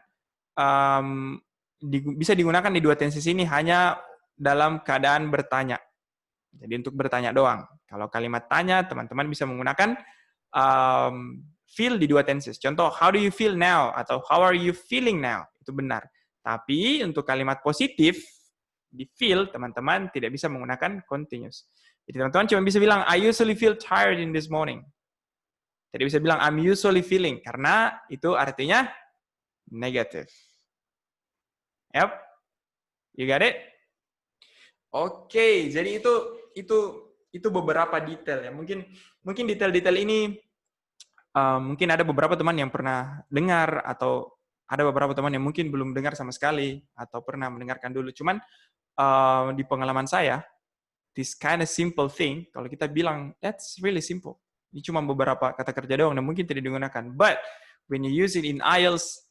bisa digunakan di dua tenses ini hanya dalam keadaan bertanya. Jadi untuk bertanya doang. Kalau kalimat tanya, teman-teman bisa menggunakan feel di dua tenses. Contoh, how do you feel now? Atau how are you feeling now? Itu benar. Tapi untuk kalimat positif, di feel, teman-teman tidak bisa menggunakan continuous. Jadi teman-teman cuma bisa bilang, I usually feel tired in this morning. Tidak bisa bilang, I'm usually feeling. Karena itu artinya negative. Yep. You got it? Oke, jadi itu beberapa detail ya. Mungkin detail-detail ini mungkin ada beberapa teman yang pernah dengar atau ada beberapa teman yang mungkin belum dengar sama sekali atau pernah mendengarkan dulu. Cuman di pengalaman saya, this kind of simple thing, kalau kita bilang that's really simple. Ini cuma beberapa kata kerja doang dan mungkin tidak digunakan. But when you use it in IELTS,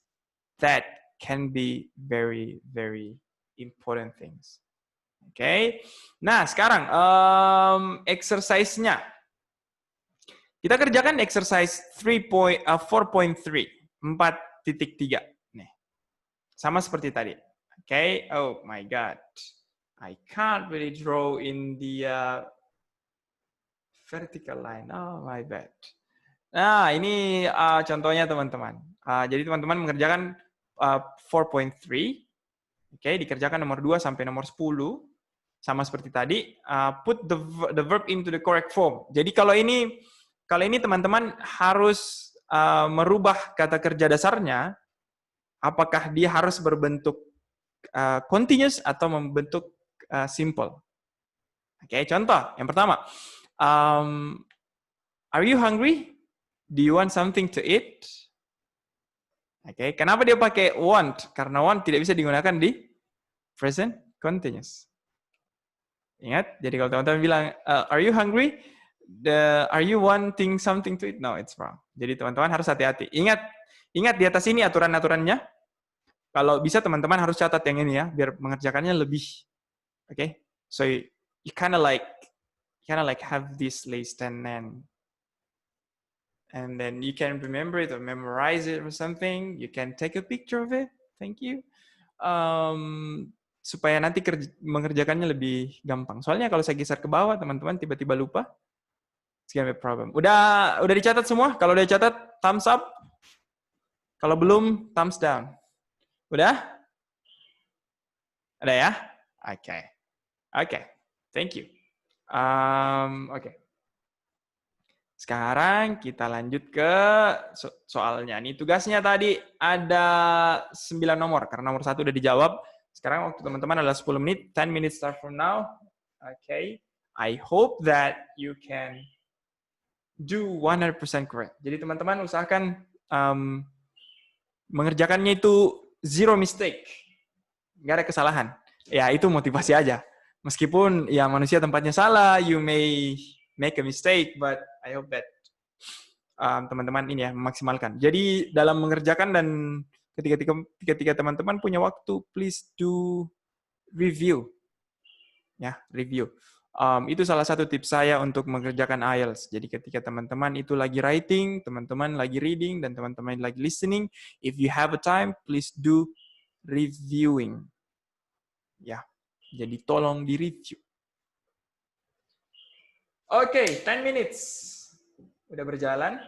that can be very, very important things. Oke. Nah, sekarang exercise-nya. Kita kerjakan exercise 4.3, 4.3. Nih. Sama seperti tadi. Oke. Oh my God. I can't really draw in the vertical line. Oh my bad. Nah, ini contohnya teman-teman. Jadi teman-teman mengerjakan 4.3. Oke, dikerjakan nomor 2 sampai nomor 10. Sama seperti tadi, put the verb into the correct form. Jadi kalau ini teman-teman harus merubah kata kerja dasarnya, apakah dia harus berbentuk continuous atau membentuk simple. Oke, contoh yang pertama, are you hungry? Do you want something to eat? Oke, kenapa dia pakai want? Karena want tidak bisa digunakan di present continuous. Ingat, jadi kalau teman-teman bilang, are you hungry? Are you wanting something to eat? No, it's wrong. Jadi teman-teman harus hati-hati. Ingat di atas ini aturan-aturannya. Kalau bisa teman-teman harus catat yang ini ya, biar mengerjakannya lebih. Oke, so you kind of like have this list and then you can remember it or memorize it or something. You can take a picture of it. Thank you. Supaya nanti mengerjakannya lebih gampang. Soalnya kalau saya geser ke bawah, teman-teman tiba-tiba lupa. It's gonna be a problem. Udah dicatat semua? Kalau udah dicatat, thumbs up. Kalau belum, thumbs down. Udah? Ada ya? Oke. Thank you. Oke. Sekarang kita lanjut ke soalnya. Nih tugasnya tadi ada 9 nomor. Karena nomor 1 udah dijawab. Sekarang waktu teman-teman adalah 10 menit. 10 minutes start from now. Okay. I hope that you can do 100% correct. Jadi teman-teman usahakan mengerjakannya itu zero mistake. Nggak ada kesalahan. Ya itu motivasi aja. Meskipun ya manusia tempatnya salah, you may make a mistake, but I hope that teman-teman ini ya memaksimalkan. Jadi dalam mengerjakan dan ketika teman-teman punya waktu, please do review. Ya, review. Itu salah satu tips saya untuk mengerjakan IELTS. Jadi ketika teman-teman itu lagi writing, teman-teman lagi reading, dan teman-teman lagi listening, if you have a time, please do reviewing. Ya, jadi tolong di-review. Oke, 10 minutes. Udah berjalan.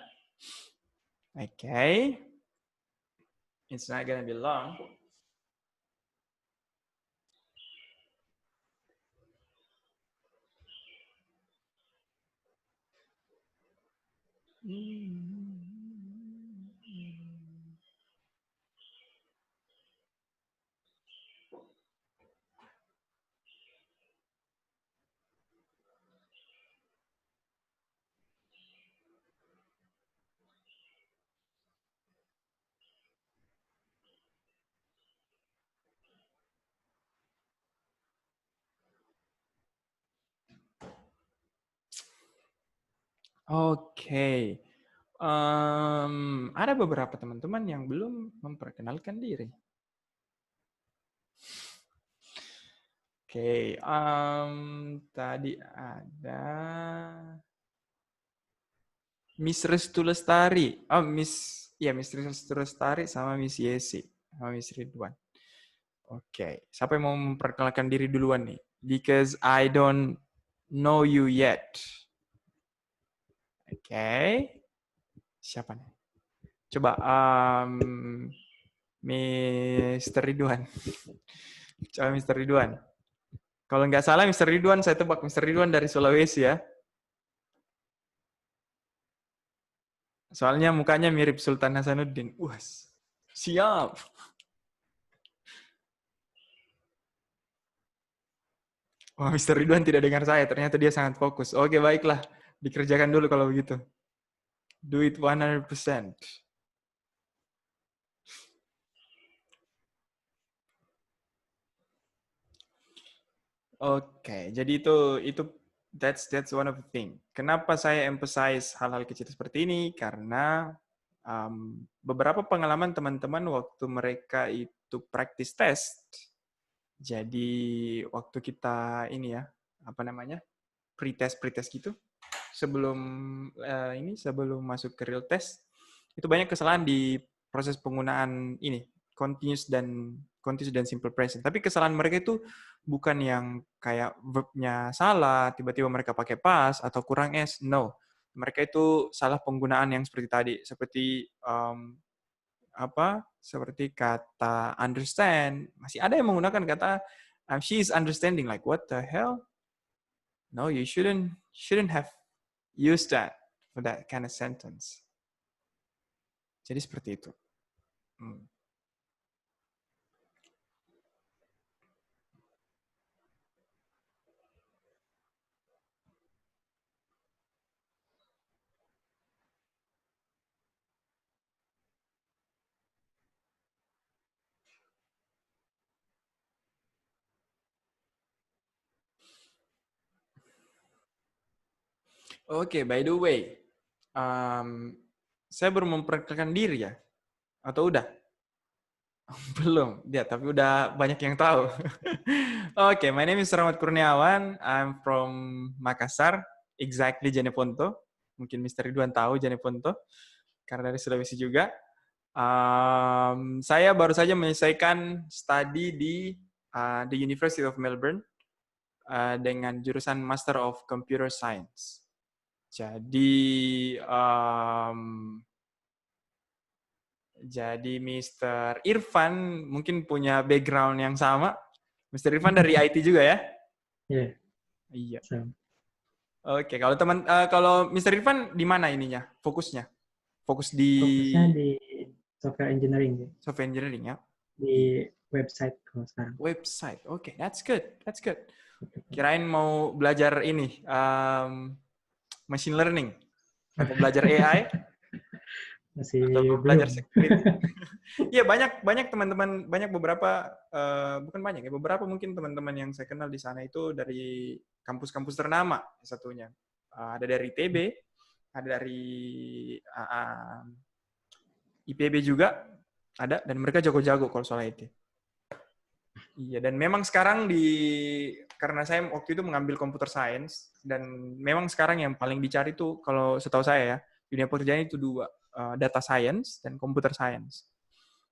Oke. It's not gonna be long. Oke. Ada beberapa teman-teman yang belum memperkenalkan diri. Oke, tadi ada Miss Restu Lestari. Oh, Miss Restu Lestari sama Miss Yesi, sama Miss Ridwan. Oke, siapa yang mau memperkenalkan diri duluan nih? Because I don't know you yet. Oke. Siapa nih? Coba Mr. Ridwan. Coba Mr. Ridwan. Kalau nggak salah Mr. Ridwan, saya tebak Mr. Ridwan dari Sulawesi ya. Soalnya mukanya mirip Sultan Hasanuddin. Siap. Wah, Mr. Ridwan tidak dengar saya. Ternyata dia sangat fokus. Oke, baiklah. Dikerjakan dulu kalau begitu. Do it 100%. Oke, jadi itu that's one of the thing. Kenapa saya emphasize hal-hal kecil seperti ini? Karena beberapa pengalaman teman-teman waktu mereka itu practice test. Jadi waktu kita ini ya, apa namanya? Pretest gitu. Sebelum sebelum masuk ke real test, itu banyak kesalahan di proses penggunaan ini, continuous dan simple present. Tapi kesalahan mereka itu bukan yang kayak verb-nya salah, tiba-tiba mereka pakai pas atau kurang s. No. Mereka itu salah penggunaan yang seperti tadi, seperti seperti kata understand. Masih ada yang menggunakan kata she is understanding, like what the hell? No, you shouldn't have used that for that kind of sentence. Jadi seperti itu. Oke, by the way, saya baru memperkenalkan diri ya? Atau udah? Belum, ya, tapi udah banyak yang tahu. Oke, my name is Rahmat Kurniawan. I'm from Makassar, exactly Jeneponto. Mungkin Mr. Ridwan tahu Jeneponto, karena dari Sulawesi juga. Saya baru saja menyelesaikan studi di the University of Melbourne dengan jurusan Master of Computer Science. Jadi Mr. Irfan mungkin punya background yang sama. Mr. Irfan dari IT juga ya? Yeah. Iya. So. Oke, kalau Mr. Irfan di mana ininya? Fokusnya Fokusnya di software engineering. Software engineering ya? Di website kalau sekarang. Website, oke, that's good. Kirain mau belajar ini, machine learning, atau belajar AI, masih atau belum. belajar security. Iya, banyak teman-teman, beberapa mungkin teman-teman yang saya kenal di sana itu dari kampus-kampus ternama satunya. Ada dari ITB, ada dari IPB juga ada, dan mereka jago-jago kalau soal IT. Iya, dan memang sekarang karena saya waktu itu mengambil computer science, dan memang sekarang yang paling dicari itu, kalau setahu saya ya, dunia pekerjaan itu dua, data science dan computer science.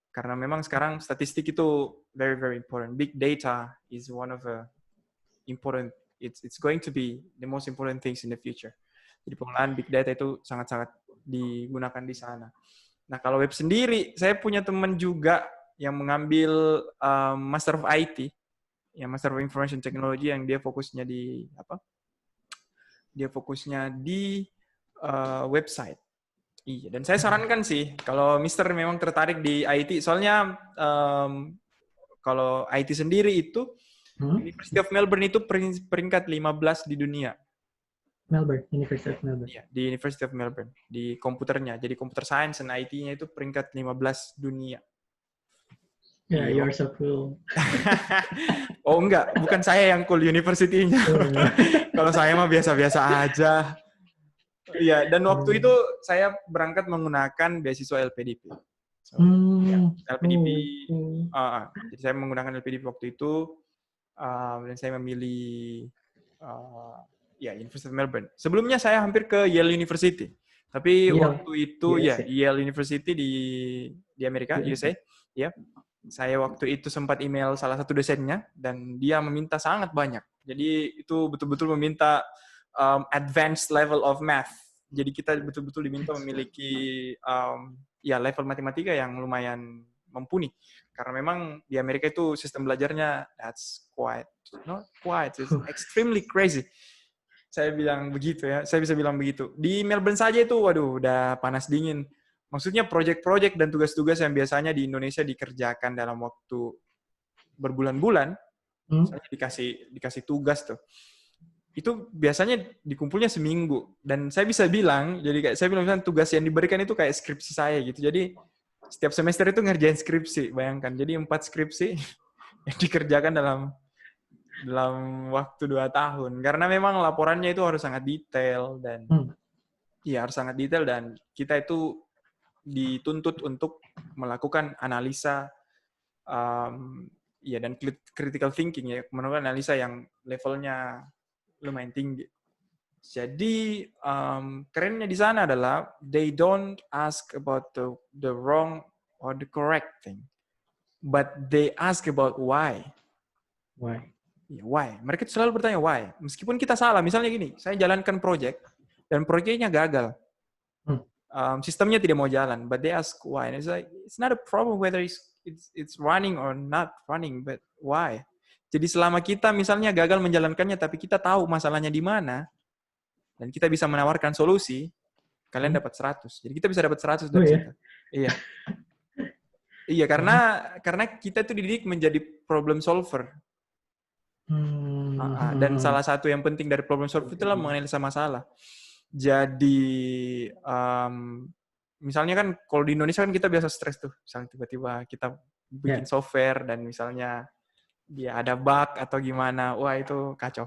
Karena memang sekarang statistik itu very, very important. Big data is one of the important, it's going to be the most important things in the future. Jadi penggunaan big data itu sangat-sangat digunakan di sana. Nah, kalau web sendiri, saya punya teman juga yang mengambil Master of IT, yang Master of Information Technology, yang dia fokusnya di website. Iya, dan saya sarankan sih kalau Mister memang tertarik di IT, soalnya kalau IT sendiri itu University of Melbourne itu peringkat 15 di dunia. University of Melbourne. Iya, di University of Melbourne, di komputernya. Jadi computer science dan IT-nya itu peringkat 15 dunia. Yeah, you are so cool. Oh enggak, bukan saya yang cool university-nya. Kalau saya mah biasa-biasa aja. Iya, dan waktu itu saya berangkat menggunakan beasiswa LPDP. So, LPDP, jadi saya menggunakan LPDP waktu itu, dan saya memilih University of Melbourne. Sebelumnya saya hampir ke Yale University, tapi waktu itu Yale University di Amerika, USA, ya. Saya waktu itu sempat email salah satu dosennya, dan dia meminta sangat banyak. Jadi itu betul-betul meminta advanced level of math. Jadi kita betul-betul diminta memiliki level matematika yang lumayan mumpuni. Karena memang di Amerika itu sistem belajarnya it's extremely crazy. Saya bilang begitu ya, saya bisa bilang begitu. Di Melbourne saja itu, waduh, udah panas dingin. Maksudnya proyek-proyek dan tugas-tugas yang biasanya di Indonesia dikerjakan dalam waktu berbulan-bulan, misalnya dikasih tugas tuh, itu biasanya dikumpulnya seminggu. Dan saya bisa bilang, jadi kayak saya bilang misalnya tugas yang diberikan itu kayak skripsi saya gitu. Jadi setiap semester itu ngerjain skripsi, bayangkan. Jadi 4 skripsi yang dikerjakan dalam waktu 2 tahun. Karena memang laporannya itu harus sangat detail dan harus sangat detail, dan kita itu dituntut untuk melakukan analisa dan critical thinking ya, melakukan analisa yang levelnya lumayan tinggi. Jadi kerennya di sana adalah they don't ask about the wrong or the correct thing, but they ask about why. Why? Mereka selalu bertanya why. Meskipun kita salah, misalnya gini, saya jalankan project dan proyeknya gagal. Sistemnya tidak mau jalan, but they ask why. And it's like, it's not a problem whether it's running or not running, but why? Jadi selama kita misalnya gagal menjalankannya, tapi kita tahu masalahnya di mana, dan kita bisa menawarkan solusi, kalian dapat 100. Jadi kita bisa dapat 100 dari situ. Iya. Iya, karena kita itu dididik menjadi problem solver. Dan salah satu yang penting dari problem solver itulah menganalisa masalah. Jadi misalnya kan kalau di Indonesia kan kita biasa stres tuh, misalnya tiba-tiba kita bikin software dan misalnya dia ada bug atau gimana, wah itu kacau.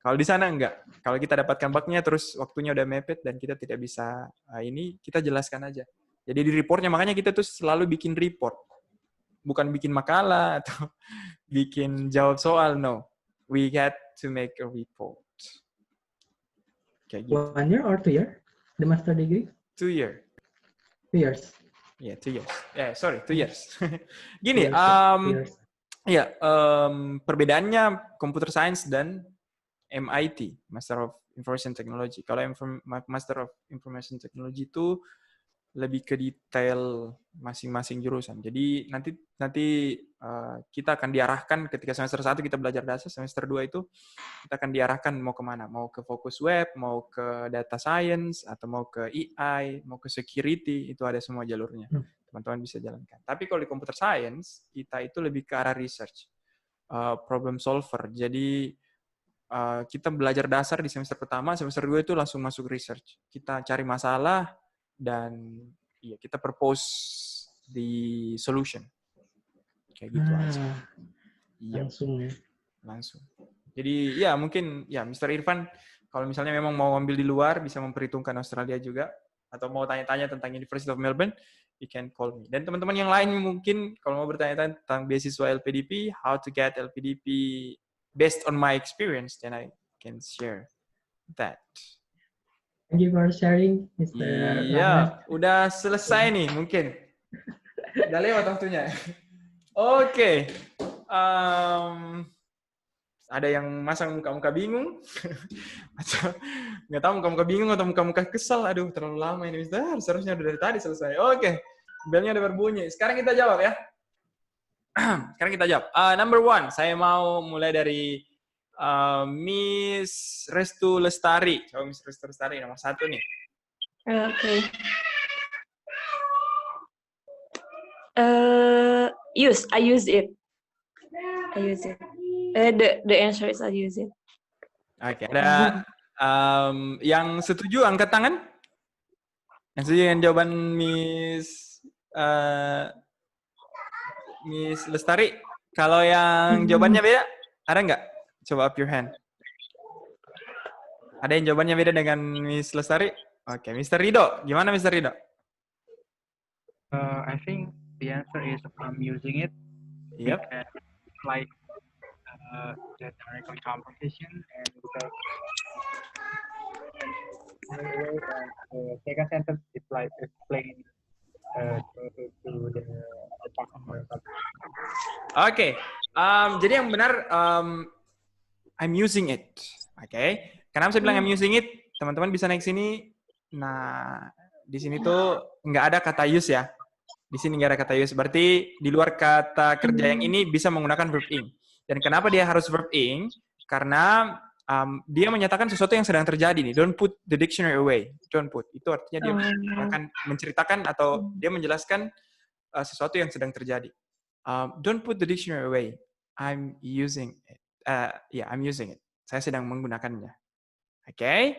Kalau di sana enggak. Kalau kita dapatkan bugnya terus waktunya udah mepet dan kita tidak bisa ini, kita jelaskan aja. Jadi di reportnya, makanya kita tuh selalu bikin report. Bukan bikin makalah atau bikin jawab soal, no. We had to make a report. Kayak gitu. 1 year or 2 year? The master degree? 2 year. 2 years. Yeah, 2 years. Sorry, 2 years. Gini, perbedaannya computer science dan MIT, Master of Information Technology. Kalau Master of Information Technology itu lebih ke detail masing-masing jurusan. Jadi nanti kita akan diarahkan ketika semester 1 kita belajar dasar, semester 2 itu kita akan diarahkan mau kemana, mau ke fokus web, mau ke data science, atau mau ke AI, mau ke security, itu ada semua jalurnya. Teman-teman bisa jalankan. Tapi kalau di computer science, kita itu lebih ke arah research, problem solver. Jadi kita belajar dasar di semester pertama, semester 2 itu langsung masuk research. Kita cari masalah dan kita propose the solution. Kayak gitu aja. Langsung ya. Langsung. Jadi mungkin Mr. Irfan kalau misalnya memang mau ambil di luar bisa memperhitungkan Australia juga atau mau tanya-tanya tentang University of Melbourne, you can call me. Dan teman-teman yang lain mungkin kalau mau bertanya tentang beasiswa LPDP, how to get LPDP based on my experience, then I can share that. Thank you for sharing, Mr. Iya, udah selesai nih mungkin. Udah lewat waktunya. Oke. Ada yang masang muka-muka bingung. Atau nggak tahu muka-muka bingung atau muka-muka kesal. Aduh, terlalu lama ini, Mister. Seharusnya udah dari tadi selesai. Oke. Belnya udah berbunyi. Sekarang kita jawab ya. Sekarang kita jawab. Number 1, saya mau mulai dari Miss Restu Lestari. Coba Miss Restu Lestari nomor 1 nih. Okay. I use it. The answer is I use it. Oke, ada yang setuju angkat tangan? Yang setuju dengan jawaban Miss Lestari? Kalau yang jawabannya beda, ada nggak? Coba up your hand. Ada yang jawabannya beda dengan Miss Lestari? Oke, Mr. Rido. Gimana Mr. Rido? I think the answer is I'm using it. Yep. Like the direct composition and because the second sentence is like explain to the department. Oke, jadi yang benar I'm using it. Oke. Kenapa saya bilang I'm using it? Teman-teman bisa naik sini. Nah, di sini tuh nggak ada kata use ya. Di sini nggak ada kata use. Berarti di luar kata kerja yang ini bisa menggunakan verb ing. Dan kenapa dia harus verb ing? Karena dia menyatakan sesuatu yang sedang terjadi nih. Don't put the dictionary away. Don't put. Itu artinya dia akan menceritakan atau dia menjelaskan sesuatu yang sedang terjadi. Don't put the dictionary away. I'm using it. I'm using it. Saya sedang menggunakannya. Oke.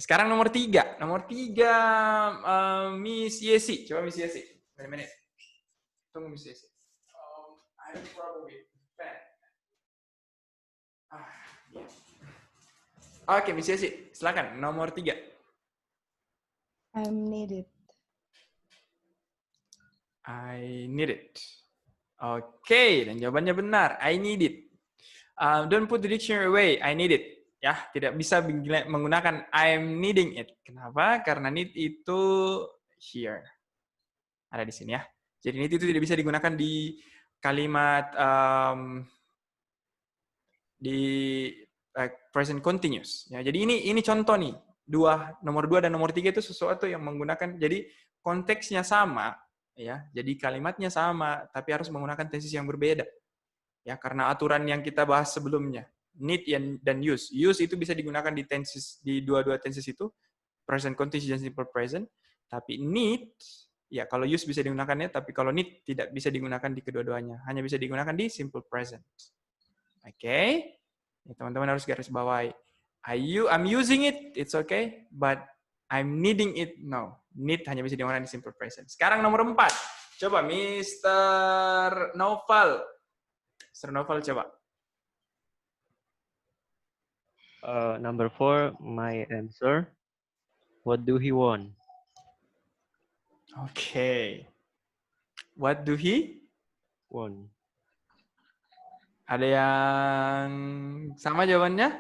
Sekarang nomor 3. Nomor 3, Miss Yesi. Coba Miss Yesi. Wait a minute. Tunggu Miss Yesi. I have a problem with pen. Oke, Miss Yesi. Silakan. Nomor 3. I'm needed. I need it. Oke, dan jawabannya benar. I need it. Don't put the dictionary away. I need it. Ya, tidak bisa menggunakan I'm needing it. Kenapa? Karena need itu here. Ada di sini ya. Jadi need itu tidak bisa digunakan di kalimat di present continuous. Ya, jadi ini contoh nih. Nomor 2 dan nomor 3 itu sesuatu yang menggunakan, jadi konteksnya sama. Ya, jadi kalimatnya sama, tapi harus menggunakan tenses yang berbeda. Ya, karena aturan yang kita bahas sebelumnya, need dan use. Use itu bisa digunakan di tenses, di dua-dua tenses itu, present continuous dan simple present. Tapi need, ya kalau use bisa digunakannya, tapi kalau need tidak bisa digunakan di kedua-duanya. Hanya bisa digunakan di simple present. Oke? Ya, teman-teman harus garis bawahi. I'm using it, it's okay, but I'm needing it, no. Need hanya bisa digunakan di simple present. Sekarang nomor 4. Coba Mr. Noval. Mr. Noval coba. Number 4, my answer. What do he want? Okay. What do he want? Ada yang sama jawabannya?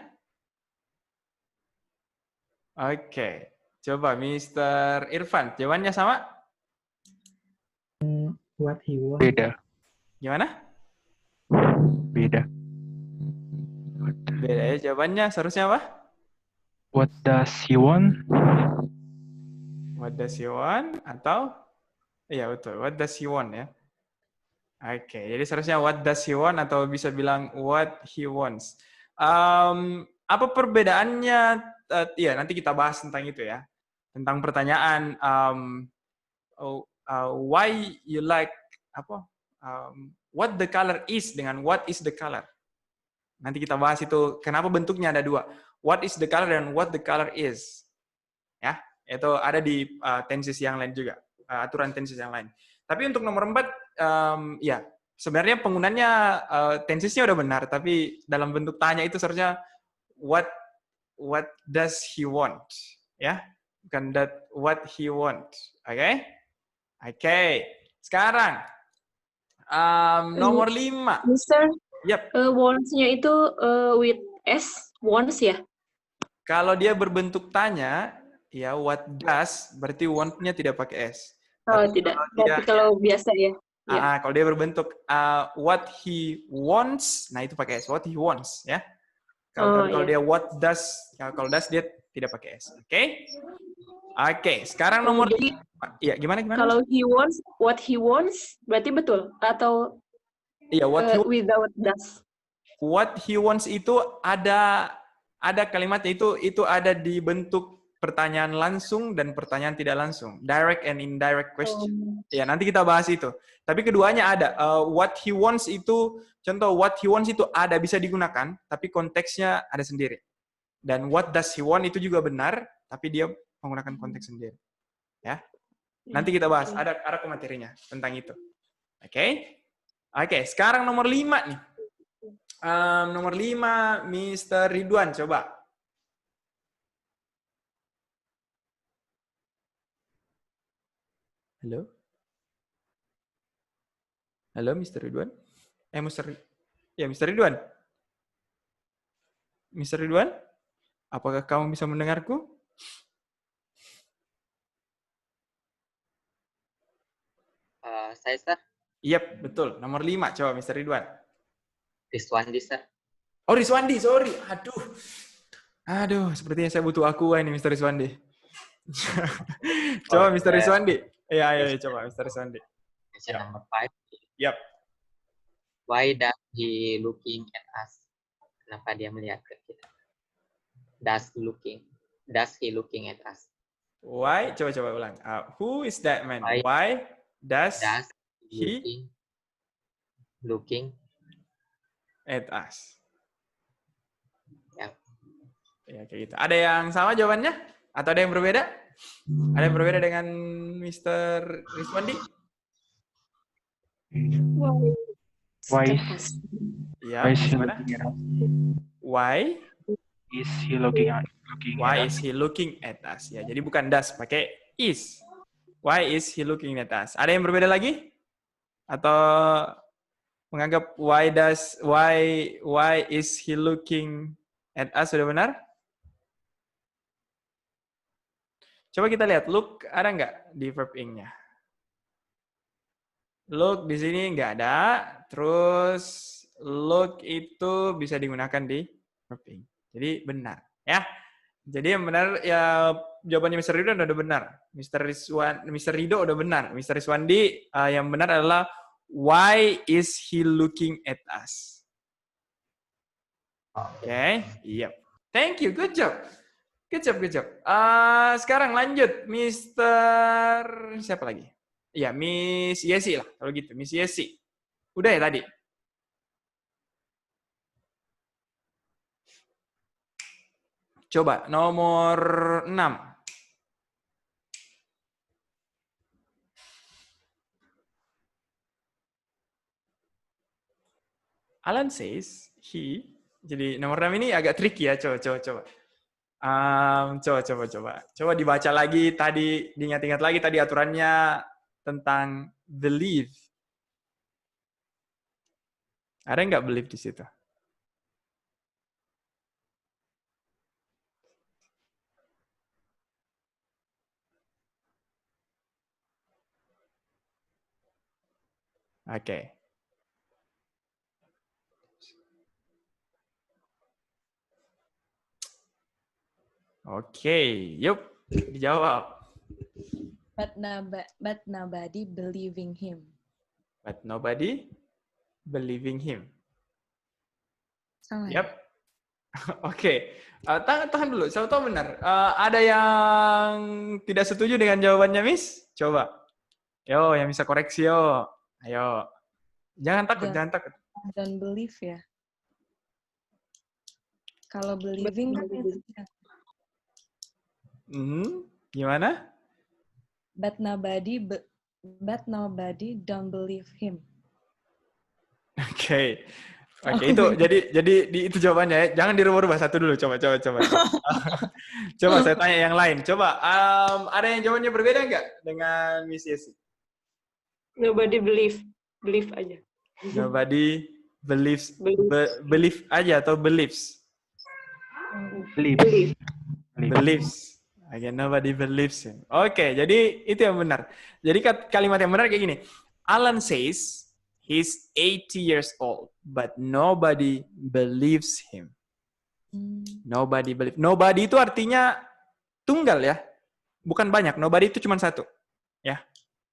Oke. Coba Mr. Irfan, jawabannya sama? What he want. Beda. Gimana? Beda. Beda ya jawabannya. Seharusnya apa? What does he want? What does he want? Atau? Iya betul. What does he want ya? Oke, jadi seharusnya what does he want atau bisa bilang what he wants. Apa perbedaannya? Ya, nanti kita bahas tentang itu ya. Tentang pertanyaan why you like apa? What the color is dengan what is the color. Nanti kita bahas itu kenapa bentuknya ada dua. What is the color dan what the color is. Ya, itu ada di tenses yang lain juga. Aturan tenses yang lain. Tapi untuk nomor 4, ya sebenarnya penggunaannya tensesnya udah benar, tapi dalam bentuk tanya itu seharusnya what does he want, ya, bukan that what he want, oke. Sekarang nomor 5. Mister, Yap. wants-nya itu with S, wants ya? Kalau dia berbentuk tanya, ya what does berarti want-nya tidak pakai S. Oh, tidak. Berarti kalau biasa ya. Kalau dia berbentuk what he wants, nah itu pakai S. What he wants, ya. Kalau dia what does, kalau does dia tidak pakai S. Oke. Sekarang nomor 5. Iya, gimana? Kalau he wants, what he wants, berarti betul atau iya, without does. What he wants itu ada kalimatnya itu ada di bentuk pertanyaan langsung dan pertanyaan tidak langsung, direct and indirect question. Ya, nanti kita bahas itu. Tapi keduanya ada. What he wants itu, contoh what he wants itu ada bisa digunakan, tapi konteksnya ada sendiri. Dan what does he want itu juga benar, tapi dia menggunakan konteks sendiri. Ya. Nanti kita bahas, ada materinya tentang itu. Oke, sekarang nomor 5 nih. Nomor 5, Mr. Ridwan, coba. Halo, Mr. Ridwan? Mr. Ridwan? Mr. Ridwan? Apakah kamu bisa mendengarku? Saya, Sir. Iya, betul. Nomor 5, coba Mr. Ridwan. Riswandi, Sir. Oh, Riswandi, sorry. Aduh, sepertinya saya butuh aqua ini, Mr. Riswandi. Coba Mr. Riswandi. Iya, coba Mr. Riswandi. Question number 5. Yap. Why does he looking at us? Kenapa dia melihat ke kita? Does he looking at us? Why? Coba ulang. Who is that man? Why does he looking at us? Ya, kayak gitu. Ada yang sama jawabannya? Atau ada yang berbeda? Ada yang berbeda dengan Mr. Riswandi? Why is he looking at us? Ya, jadi bukan does, pakai is. Why is he looking at us? Ada yang berbeda lagi? Atau menganggap why is he looking at us sudah benar? Coba kita lihat, look ada nggak di verb ing-nya? Look di sini nggak ada. Terus look itu bisa digunakan di verb ing. Jadi benar, ya. Jadi yang benar ya jawabannya Mr. Rido udah benar. Mr. Rido udah benar. Mr. Riswandi yang benar adalah why is he looking at us? Oke, iya. Thank you, good job. Good job. Sekarang lanjut, Mr. Siapa lagi? Ya, Miss Yesi lah. Kalau gitu, Miss Yesi. Udah ya tadi? Coba, nomor 6. Alan says he Jadi nomor 6 ini agak tricky ya. Coba. Coba dibaca lagi tadi, diingat-ingat lagi tadi aturannya tentang believe. Ada nggak believe di situ? Oke. Oke, yuk dijawab. But nobody believing him. But nobody believing him. Salah. Yep. Oke. Tahan dulu, saya tahu benar. Ada yang tidak setuju dengan jawabannya, Miss? Coba. Yo, yang bisa koreksi yo. Ayo. Jangan takut. Don't believe ya. Kalau believing kan itu ya. Gimana? But nobody don't believe him. Oke, itu jadi itu jawabannya ya. Jangan dirubah-rubah, satu dulu. Coba. Coba saya tanya yang lain. Coba, ada yang jawabannya berbeda nggak dengan Miss Yesi? Nobody believe aja. Nobody believes. Believe aja atau believes? Believes. Again, nobody believes him. Oke, jadi itu yang benar. Jadi kalimat yang benar kayak gini. Alan says he's 80 years old, but nobody believes him. Nobody believe. Nobody itu artinya tunggal ya. Bukan banyak. Nobody itu cuma satu. Ya.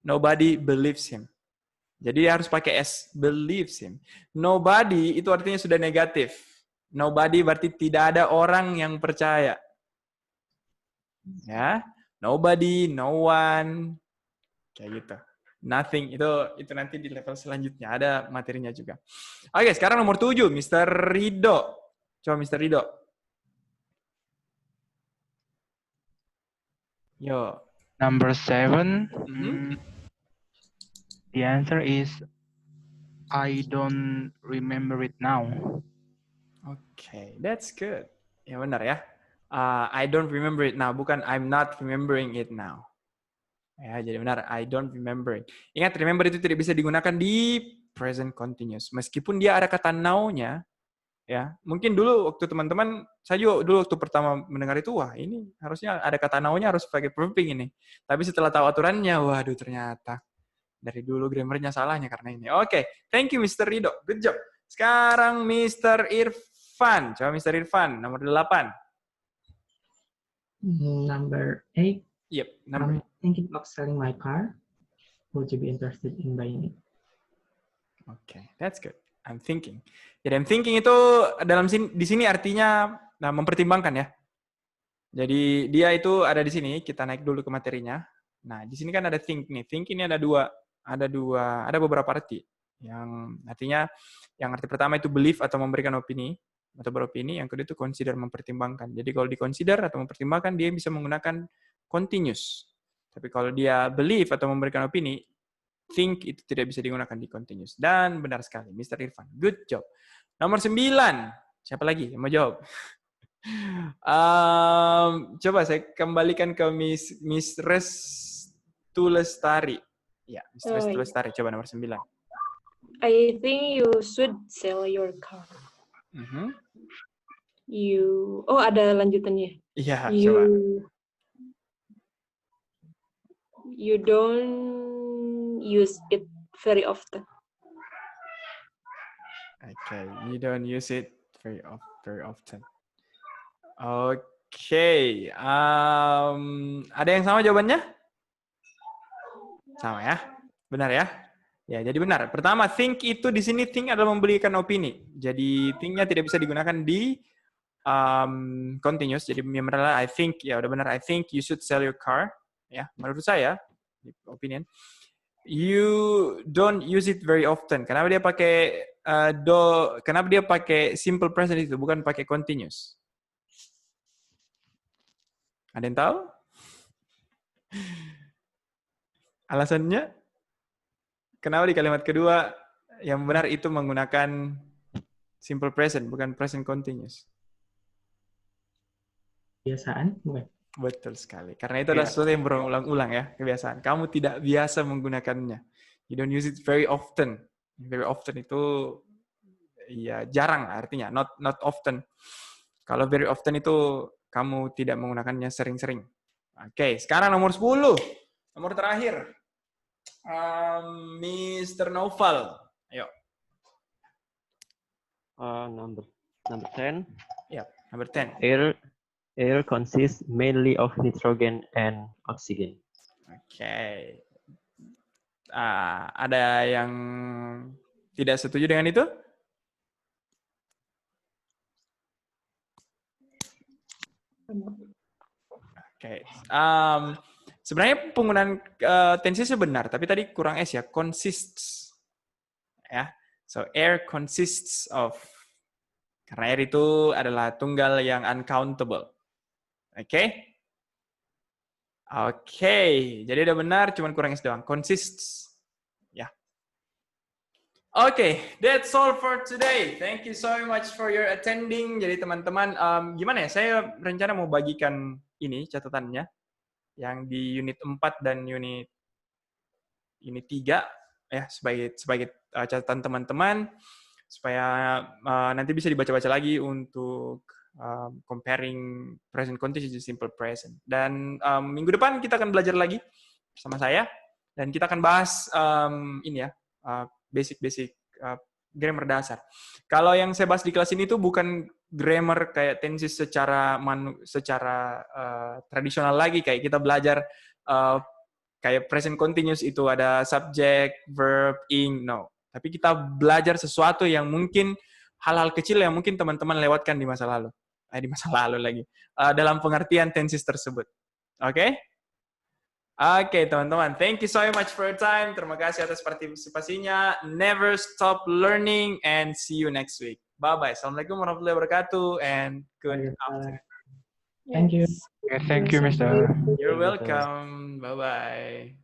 Nobody believes him. Jadi harus pakai S. Believes him. Nobody itu artinya sudah negatif. Nobody berarti tidak ada orang yang percaya. Ya, nobody, no one, kayak gitu. Nothing, itu nanti di level selanjutnya ada materinya juga. Oke, sekarang nomor 7, Mr. Rido. Coba Mr. Rido. Yo. Number 7. The answer is I don't remember it now. Okay, that's good. Ya benar ya. I don't remember it now, bukan I'm not remembering it now. Ya, jadi benar, I don't remember it. Ingat, remember itu tidak bisa digunakan di present continuous. Meskipun dia ada kata now-nya, ya. Mungkin dulu waktu teman-teman, saya juga dulu waktu pertama mendengar itu, wah ini harusnya ada kata now-nya harus pakai perfect ini. Tapi setelah tahu aturannya, waduh ternyata dari dulu grammarnya salahnya karena ini. Oke, thank you Mr. Rido, good job. Sekarang Mr. Irfan. Coba Mr. Irfan, nomor 8. Number 8. Yep. I'm thinking of selling my car. Would you be interested in buying it? Okay, that's good. I'm thinking. Jadi I'm thinking itu di sini artinya mempertimbangkan ya. Jadi dia itu ada di sini. Kita naik dulu ke materinya. Nah, di sini kan ada think nih. Think ini ada beberapa arti. Yang artinya, yang arti pertama itu believe atau memberikan opini atau beropini, yang kedua itu consider, mempertimbangkan. Jadi kalau di consider atau mempertimbangkan, dia bisa menggunakan continuous. Tapi kalau dia believe atau memberikan opini, think itu tidak bisa digunakan di continuous. Dan benar sekali, Mr. Irfan. Good job. Nomor 9. Siapa lagi yang mau jawab? Coba saya kembalikan ke Miss Restulestari. Ya, Miss Restulestari. Coba nomor 9. I think you should sell your car. Ada lanjutannya. Iya, coba. You don't use it very often. Okay, you don't use it very often. Okay, ada yang sama jawabannya? Sama ya, benar ya? Ya, jadi benar. Pertama, think itu di sini think adalah memberikan opini. Jadi think-nya tidak bisa digunakan di continuous. Jadi yang benar I think, ya udah benar. I think you should sell your car. Ya, menurut saya, opinion. You don't use it very often. Kenapa dia pakai kenapa dia pakai simple present itu, bukan pakai continuous? Ada yang tahu? Alasannya? Kenapa di kalimat kedua yang benar itu menggunakan simple present, bukan present continuous. Kebiasaan, bukan? Betul sekali. Karena itu adalah sesuatu yang berulang-ulang ya, kebiasaan. Kamu tidak biasa menggunakannya. You don't use it very often. Very often itu ya jarang artinya, not often. Kalau very often itu kamu tidak menggunakannya sering-sering. Oke, sekarang nomor 10. Nomor terakhir. Mr. Naufal. Ayo. Number 10. Yeah, number 10. Air consists mainly of nitrogen and oxygen. Oke. Ada yang tidak setuju dengan itu? Oke. Sebenarnya penggunaan tenses benar, tapi tadi kurang S ya, consists. Ya. So air consists of. Karena air itu adalah tunggal yang uncountable. Oke. Oke, jadi udah benar, cuman kurang S doang. Consists. Ya. Oke, that's all for today. Thank you so much for your attending. Jadi teman-teman, gimana ya? Saya rencana mau bagikan ini catatannya yang di unit 4 dan unit 3 ya sebagai catatan teman-teman supaya nanti bisa dibaca-baca lagi untuk comparing present continuous to simple present. Dan minggu depan kita akan belajar lagi bersama saya dan kita akan bahas ini ya basic grammar dasar. Kalau yang saya bahas di kelas ini tuh bukan grammar kayak tenses secara tradisional lagi kayak kita belajar kayak present continuous itu ada subject, verb, ing, no. Tapi kita belajar sesuatu yang mungkin hal-hal kecil yang mungkin teman-teman lewatkan di masa lalu. Di masa lalu lagi. Dalam pengertian tenses tersebut. Oke? Oke, teman-teman. Thank you so much for your time. Terima kasih atas partisipasinya. Never stop learning and see you next week. Bye-bye. Assalamualaikum warahmatullahi wabarakatuh and good afternoon. Thank you. Thank you, Mr. You're welcome. Bye-bye.